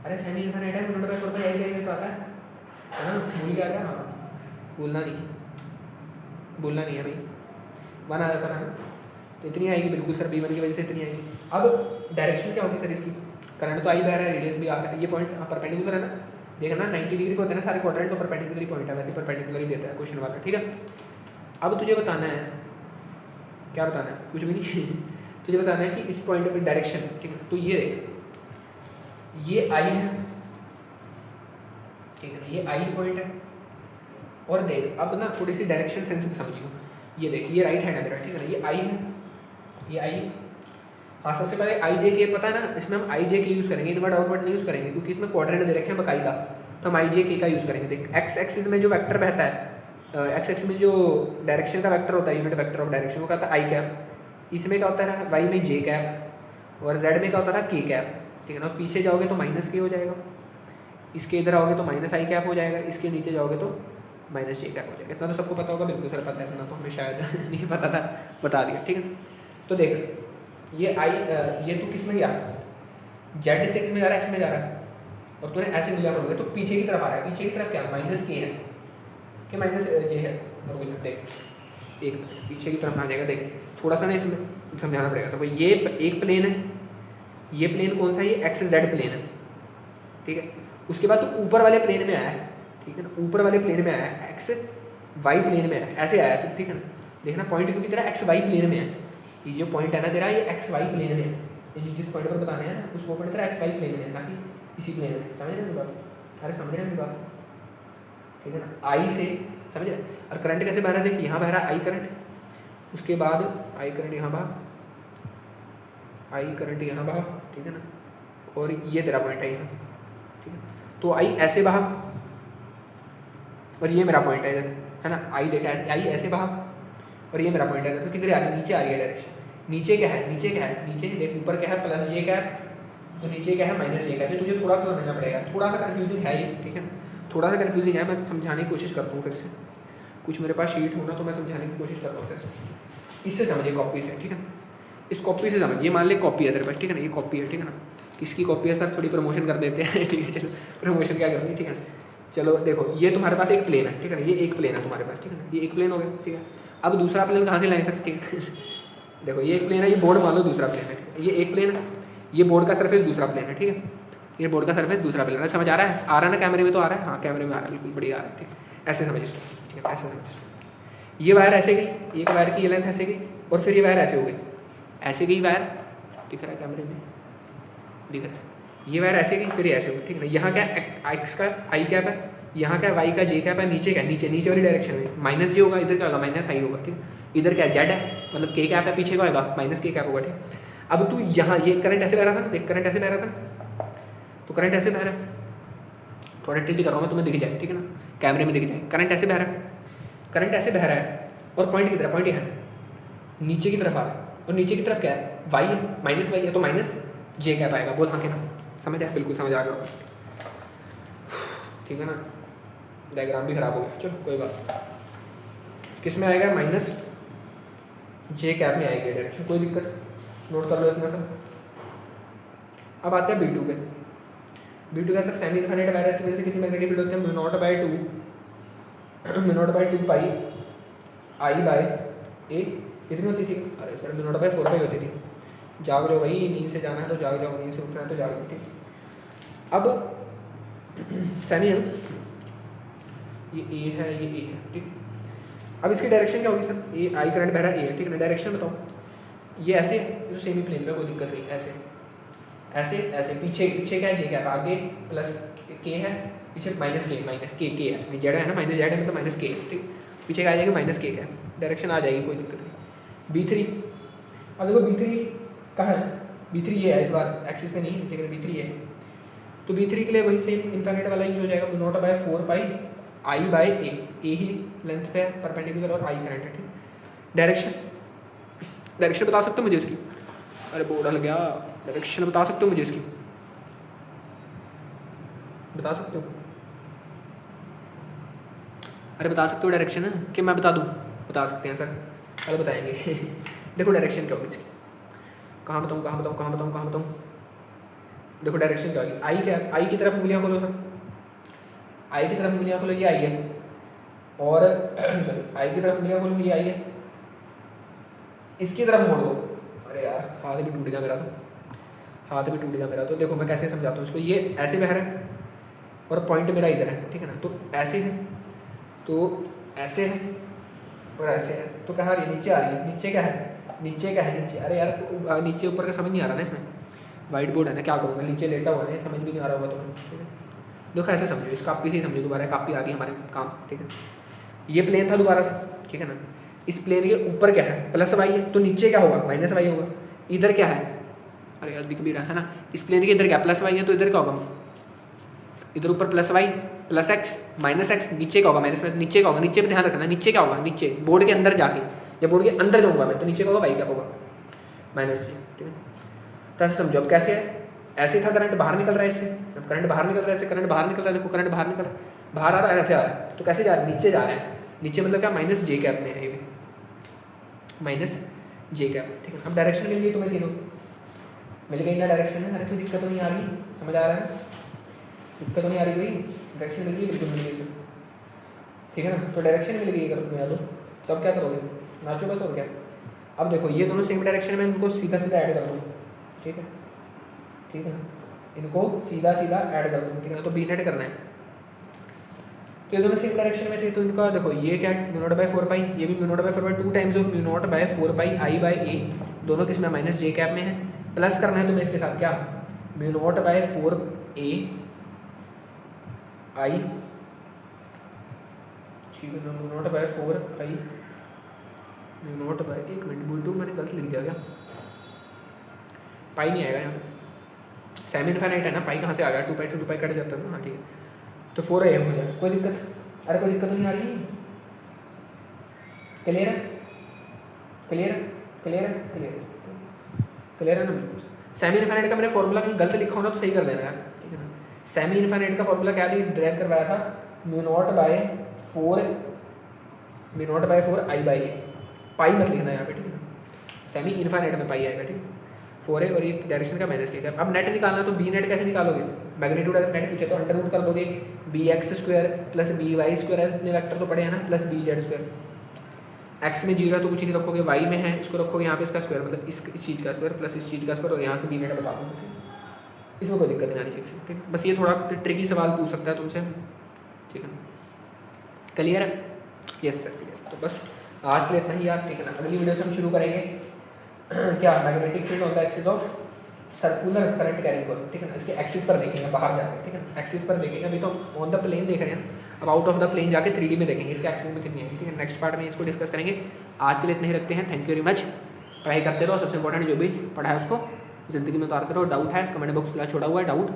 अरे सेमी इन्फिनिट है, mu not by 4 pi I bye तो आता है ना, भूल गया क्या? हाँ, भूलना नहीं, भूलना नहीं है भाई, 1 आ जाता है ना, तो इतनी आएगी बिल्कुल सर, B1 की वजह से इतनी आएगी। अब डायरेक्शन क्या होगी सर इसकी? करंट तो आई बह रहा है, रेडियस भी आ रहा है, ये पॉइंट परपेंडिकुलर है ना, देखना 90 डिग्री पे होते हैं ना सारे क्वाड्रेंट, तो परपेंडिकुलर पॉइंट है, वैसे परपेंडिकुलर ही देता है क्वेश्चन वाला। ठीक है, अब तुझे बताना है, क्या बताना है? कुछ भी नहीं तुझे बताना है कि इस पॉइंट पे डायरेक्शन। ठीक है, तो ये ये आई है, ठीक है ना, ये आई पॉइंट है, और देख अब ना थोड़ी सी डायरेक्शन सेंस समझियो, ये देख ये राइट हैंड है मेरा, ठीक है ना, ये आई है, ये आई। हाँ, सबसे पहले आई जे के पता है ना, इसमें हम आई जे के यूज़ करेंगे, इनवर्ट आउटवर्ट नहीं यूज़ करेंगे, क्योंकि इसमें क्वाड्रेंट दे रखे हैं बकायदा, तो हम आई जे के का यूज़ करेंगे। देख एक्स एक्सिस में जो वेक्टर बहता है, एक्स एक्सिस में जो डायरेक्शन का वेक्टर होता है, यूनिट वेक्टर ऑफ डायरेक्शन, वो क्या होता है? आई कैप। इसमें क्या होता है? वाई में जे कैप, और जेड में क्या होता था? के कैप। ठीक है ना, पीछे जाओगे तो माइनस के हो जाएगा, इसके इधर आओगे तो माइनस आई कैप हो जाएगा, इसके नीचे जाओगे तो माइनस जे कैप हो जाएगा। इतना तो सबको पता होगा, बिल्कुल सर पता है, इतना तो हमें शायद नहीं पता था, बता दिया। ठीक है, तो देख ये आई, ये तू किस में गया? जेड से में जा रहा है, एक्स में जा रहा है, और तूने ऐसे मिला करोगे तो पीछे की तरफ आ रहा है, पीछे की तरफ क्या? माइनस के है, कि माइनस ये है, और देख एक पीछे की तरफ आ जाएगा। देख थोड़ा सा ना इसमें समझाना पड़ेगा। तो ये एक प्लेन है, ये प्लेन कौन सा है? ये एक्स जेड प्लेन है, ठीक है। उसके बाद तो ऊपर वाले प्लेन में आया है, ठीक है ना, ऊपर वाले प्लेन में आया है, एक्स वाई प्लेन में आया है, ऐसे आया है, ठीक है ना। देखना पॉइंट क्योंकि तेरा एक्स वाई प्लेन में है, ये जो पॉइंट है ना तेरा, ये एक्स वाई प्लेन में है, ये जिस पॉइंट पर बताने हैं उस वो पॉइंट तेरा एक्स वाई प्लेन में है, ना कि इसी प्लेन में। समझ रहे हैं बात? अरे समझ रहे हैं बात, ठीक है ना। आई से समझ रहे, और करंट कैसे बह रहा है? देख यहाँ बह रहा है आई करंट, उसके बाद आई करंट यहाँ बहा, आई करंट यहाँ बहा, ठीक है ना, और ये तेरा पॉइंट है यहाँ, ठीक है। तो आई ऐसे बहा और ये मेरा पॉइंट है इधर, है ना। आई देखा ऐसे, आई ऐसे बहा और ये मेरा पॉइंट है, तो किधर आ रही है, नीचे आ रही है डायरेक्शन। नीचे क्या है, नीचे क्या है, नीचे देख ऊपर क्या है प्लस जे कैप, तो नीचे क्या है माइनस जे कैप। तो तुझे थोड़ा सा समझना पड़ेगा, थोड़ा सा कन्फ्यूजिंग है ये, ठीक है, थोड़ा सा कन्फ्यूजिंग है। मैं समझाने की कोशिश करता हूँ फिर से, कुछ मेरे पास शीट होना तो मैं समझाने की कोशिश करता हूँ फिर से। इससे समझिए कॉपी से, ठीक है, इस कॉपी से समझिए। मान ले कॉपी है तेरे पास, ठीक है ना, ये कॉपी है, ठीक है ना। किसकी कॉपी है सर, थोड़ी प्रमोशन कर देते हैं ठीक है, चलो प्रमोशन क्या करनी है, ठीक है। चलो देखो ये तुम्हारे पास एक प्लेन है, ठीक है ना, ये एक प्लेन है तुम्हारे पास, ठीक है ना, ये एक प्लेन हो गया, ठीक है। अब दूसरा प्लेन कहाँ से लाए सर, ठीक है देखो ये एक प्लेन है, ये बोर्ड मान लो दूसरा प्लेन है, ये एक प्लेन है, ये बोर्ड का सरफेस दूसरा प्लेन है, ठीक है, ये बोर्ड का सरफेस दूसरा प्लेन है। समझ आ रहा है, आ रहा है ना, कैमरे में तो आ रहा है, हाँ कैमरे में आ रहा है, बिल्कुल बढ़िया आ रहा है, ठीक। ऐसे समझ इसको, ठीक है, ऐसे समझ। ये वायर ऐसे गई, एक वायर की ये लेंथ ऐसे गई, और फिर ये वायर ऐसे हो गई, ऐसे गई वायर, दिख रहा है कैमरे में, दिख रहा है, ये वायर ऐसे गई, फिर ये ऐसे हो गई, ठीक है ना। यहाँ क्या एक्स का आई कैप है, यहाँ क्या वाई का जे कैप है, नीचे क्या नीचे नीचे वाली डायरेक्शन में माइनस जे होगा, इधर क्या होगा माइनस आई होगा, ठीक है। इधर क्या जेड है, मतलब के कैप है, पीछे का होगा माइनस के कैप होगा, ठीक। अब तू यहाँ ये करंट ऐसे बह रहा था ना, देख करंट ऐसे बह रहा था, तो करंट ऐसे बह रहा है, थोड़ा टिल्ट कर रहा हूँ मैं, तुम्हें दिख जाए, ठीक है ना, कैमरे में दिख जाए। करंट ऐसे बह रहा है, करंट ऐसे बह रहा है, और पॉइंट की तरफ, पॉइंट यहाँ नीचे की तरफ आ रहा है, और नीचे की तरफ क्या है वाई है, माइनस वाई है, तो माइनस जे कैप आएगा। बोल हाँ के ना, समझ आया, बिल्कुल समझ आ गया, ठीक है ना। डायग्राम भी खराब हो गया, चलो कोई बात। किस में आएगा, माइनस जे कैप में आएगी डायरेक्शन, कोई दिक्कत, नोट कर लो इतना सब। अब आते हैं B2 पे। B2 का सर सेमी इनफाइनाइट वायरस की वजह से कितनी मैग्नेटिक फील्ड होती है, mu naught by 2 pi I by a, कितनी होती थी, अरे sir mu naught by 4 pi होती थी। जाग रहे हो भाई, नींद से जाना है तो जाग जाओ, नींद से उठना है तो जाग जाओ, ठीक। अब सेमी है, ये ए है, ये ए है, ठीक। अब इसकी डायरेक्शन क्या होगी सर, ये आई करंट बह रहा है, ए है, ठीक है। डायरेक्शन बताओ, ये ऐसे जो सेमी प्लेन पे, कोई दिक्कत नहीं, ऐसे ऐसे ऐसे, पीछे पीछे क्या है, जे क्या है, आगे प्लस के है, पीछे माइनस के है, जेड है ना, माइनस जेड है मतलब माइनस के, ठीक। पीछे क्या आ जाएगा माइनस के है, डायरेक्शन आ जाएगी, कोई दिक्कत नहीं। B3, अब देखो B3 कहाँ है, B3 ये है, इस बार एक्सिस पे नहीं है, ठीक है, B3 है। तो B3 के लिए वही सेम इनफाइनाइट वाला यूज हो जाएगा, mu naught by 4 pi I by A, A he length पे है परपेंडिकुलर, और आई करंट है, ठीक। डायरेक्शन बता सकते हो मुझे इसकी, अरे बोर्ड हल गया, डायरेक्शन बता सकते हो मुझे इसकी, बता सकते हो, अरे बता सकते हो डायरेक्शन है कि मैं बता दूं, बता सकते हैं सर, अरे बताएंगे देखो डायरेक्शन क्या होगी इसकी, कहाँ बताऊँ, देखो डायरेक्शन क्या होगी, आई क्या, आई की तरफ उंगलियाँ खोलो सर, आई की तरफ उंगलियाँ खोलो, ये आई है, और आई की तरफ उंगलियाँ खोलो, ये आई है, इसकी तरफ मोड़ दो, अरे यार हाथ भी टूट गया मेरा, तो देखो मैं कैसे समझाता हूँ इसको। ये ऐसे बह रहा है और पॉइंट मेरा इधर है, ठीक है ना, तो ऐसे है, तो ऐसे है और ऐसे है, तो कहाँ आ रही है, नीचे आ रही है, नीचे क्या है, नीचे, अरे यार नीचे ऊपर का समझ नहीं आ रहा ना इसमें, वाइट बोर्ड है ना, क्या करूँगा, नीचे लेटा हुआ है, समझ भी नहीं आ रहा होगा तुम्हें, ठीक है। देखो ऐसे समझो, इस कापी से ही समझो, दोबारा कापी आ गई हमारे काम, ठीक है। ये प्लेन था दोबारा से, ठीक है ना, इस प्लेन के ऊपर क्या है प्लस वाई है, तो नीचे क्या होगा माइनस वाई होगा, इधर क्या है, अरे यार दिख भी रहा है ना, इस प्लेन के इधर क्या प्लस वाई है, तो इधर क्या होगा, इधर ऊपर plus Y plus X minus X, नीचे क्या होगा माइनस वाई, नीचे क्या होगा, नीचे पे ध्यान रखना, नीचे क्या होगा, नीचे बोर्ड के अंदर जाके, जब बोर्ड के अंदर जाऊँगा मैं तो नीचे क्या होगा वाई क्या होगा माइनस जी, ठीक है। तो ऐसे समझो, अब कैसे है, ऐसे था करंट बाहर निकल रहा है इससे, अब करंट बाहर निकल रहा है इससे, करंट बाहर निकल रहा है, देखो करंट बाहर निकल रहा है, बाहर आ रहा है, ऐसे आ रहा है, तो कैसे जा रहा है, नीचे जा रहा है, नीचे मतलब क्या माइनस जे कैप में है, ये माइनस जे कैप, ठीक है। अब डायरेक्शन मिल गई तुम्हें, तीनों मिल गई ना डायरेक्शन है, अरे कोई दिक्कत तो नहीं आ रही, समझ आ रहा है, दिक्कत तो नहीं आ रही कोई, डायरेक्शन मिल गई, बिल्कुल मिल गई, ठीक है ना। तो डायरेक्शन मिल गई अगर तुम्हें याद हो, तो अब क्या करोगे, नाचो बस, और क्या। अब देखो ये दोनों सेम डायरेक्शन में, इनको सीधा सीधा ऐड कर दो, ठीक है, ठीक है ना, इनको सीधा सीधा ऐड कर दो, ठीक है ना, तो बी नेट करना है। तो ये दोनों सेम डायरेक्शन में थे, तो इनका देखो ये क्या म्यू नॉट बाय 4 पाई, ये भी mu not by 4 pi, 2 times of mu not by 4 pi I by a, दोनों किस में माइनस जे कैप में है, प्लस करना है तुम्हें इसके साथ क्या म्यू नॉट बाय 4 ए आई, ठीक है ना, mu naught by 4 I, mu naught bye, एक मिनट बोल दो, मैंने गलत लिख दिया क्या, पाई नहीं आएगा यहाँ, सेमी इनफाइनाइट है ना, पाई कहाँ से आ गया, 2 पाई टू 2 पाई कट जाता है ना, हाँ ठीक है। तो 4am हो जाए, कोई दिक्कत? अरे कोई दिक्कत तो नहीं आ रही? क्लियर है? क्लियर है? क्लियर है? क्लियर है? क्लियर है ना? बिल्कुल। सेमी इनफाइनाइट का मैंने फॉर्मूला कहीं गलत लिखा हो ना तो सही कर लेना यार, ठीक है ना। सेमी इनफाइनाइट का फॉर्मूला क्या अभी ड्राइव करवाया था, mu not by 4 I by a, pi मत लिखना यहाँ पे, ठीक है ना। सेमी इनफाइनाइट में पाई आएगा, ठीक है। 4a और एक डायरेक्शन का माइनस किया। अब नेट निकालना तो बी नेट कैसे निकालोगे, मैग्नीट्यूड अगर नेट पूछे तो अंडर रूट कर दोगे bx² प्लस by² इतने वेक्टर तो पड़े हैं ना, प्लस bz²। x में 0 है तो कुछ नहीं रखोगे, y में है इसको रखोगे यहाँ पे इसका स्क्वायर, मतलब इस चीज़ का स्क्वायर प्लस इस चीज़ का स्क्वायर, और यहाँ से बी नेट बता दूँगा, इसमें कोई दिक्कत नहीं आनी चाहिए, ठीक है। बस ये थोड़ा ट्रिकी सवाल पूछ सकता है तुमसे, ठीक है। क्लियर है? Yes sir clear. तो बस आज के लिए इतना ही यार, ठीक है ना। अगली वीडियो से हम शुरू करेंगे क्या, magnetic field on the axis of circular current carrying coil, ठीक है ना। इसके एक्सिस पर देखेंगे बाहर जाके, ठीक है ना, एक्सिस पर देखेंगे। अभी तो हम ऑन द प्लेन देख रहे हैं, अब आउट ऑफ द प्लेन जाके 3D में देखेंगे इसके एक्सिस में कितनी है, ठीक है। नेक्स्ट पार्ट में इसको डिस्कस करेंगे। आज के लिए इतना ही रखते हैं, थैंक यू वेरी मच। पढ़ाई करते रहो, सबसे इंपॉर्टेंट जो भी पढ़ा है उसको ज़िंदगी में उतारते रहो। डाउट है कमेंट बॉक्स खुला छोड़ा हुआ है, डाउट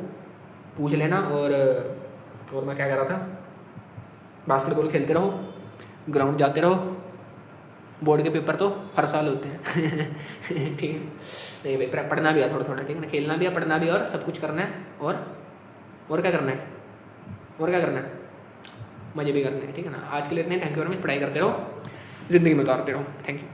पूछ लेना। और मैं क्या कर रहा था, बास्केटबॉल खेलते रहो, ग्राउंड जाते रहो, बोर्ड के पेपर तो हर साल होते हैं ठीक है। नहीं भाई पढ़ना भी है थोड़ा थोड़ा, ठीक है ना, खेलना भी है, पढ़ना भी है, और सब कुछ करना है। और क्या करना है, और क्या करना है, मज़े भी करने हैं, ठीक है ना। आज के लिए इतने, थैंक यू वेरी मच। पढ़ाई करते रहो, ज़िंदगी में उतारते रहो, थैंक यू।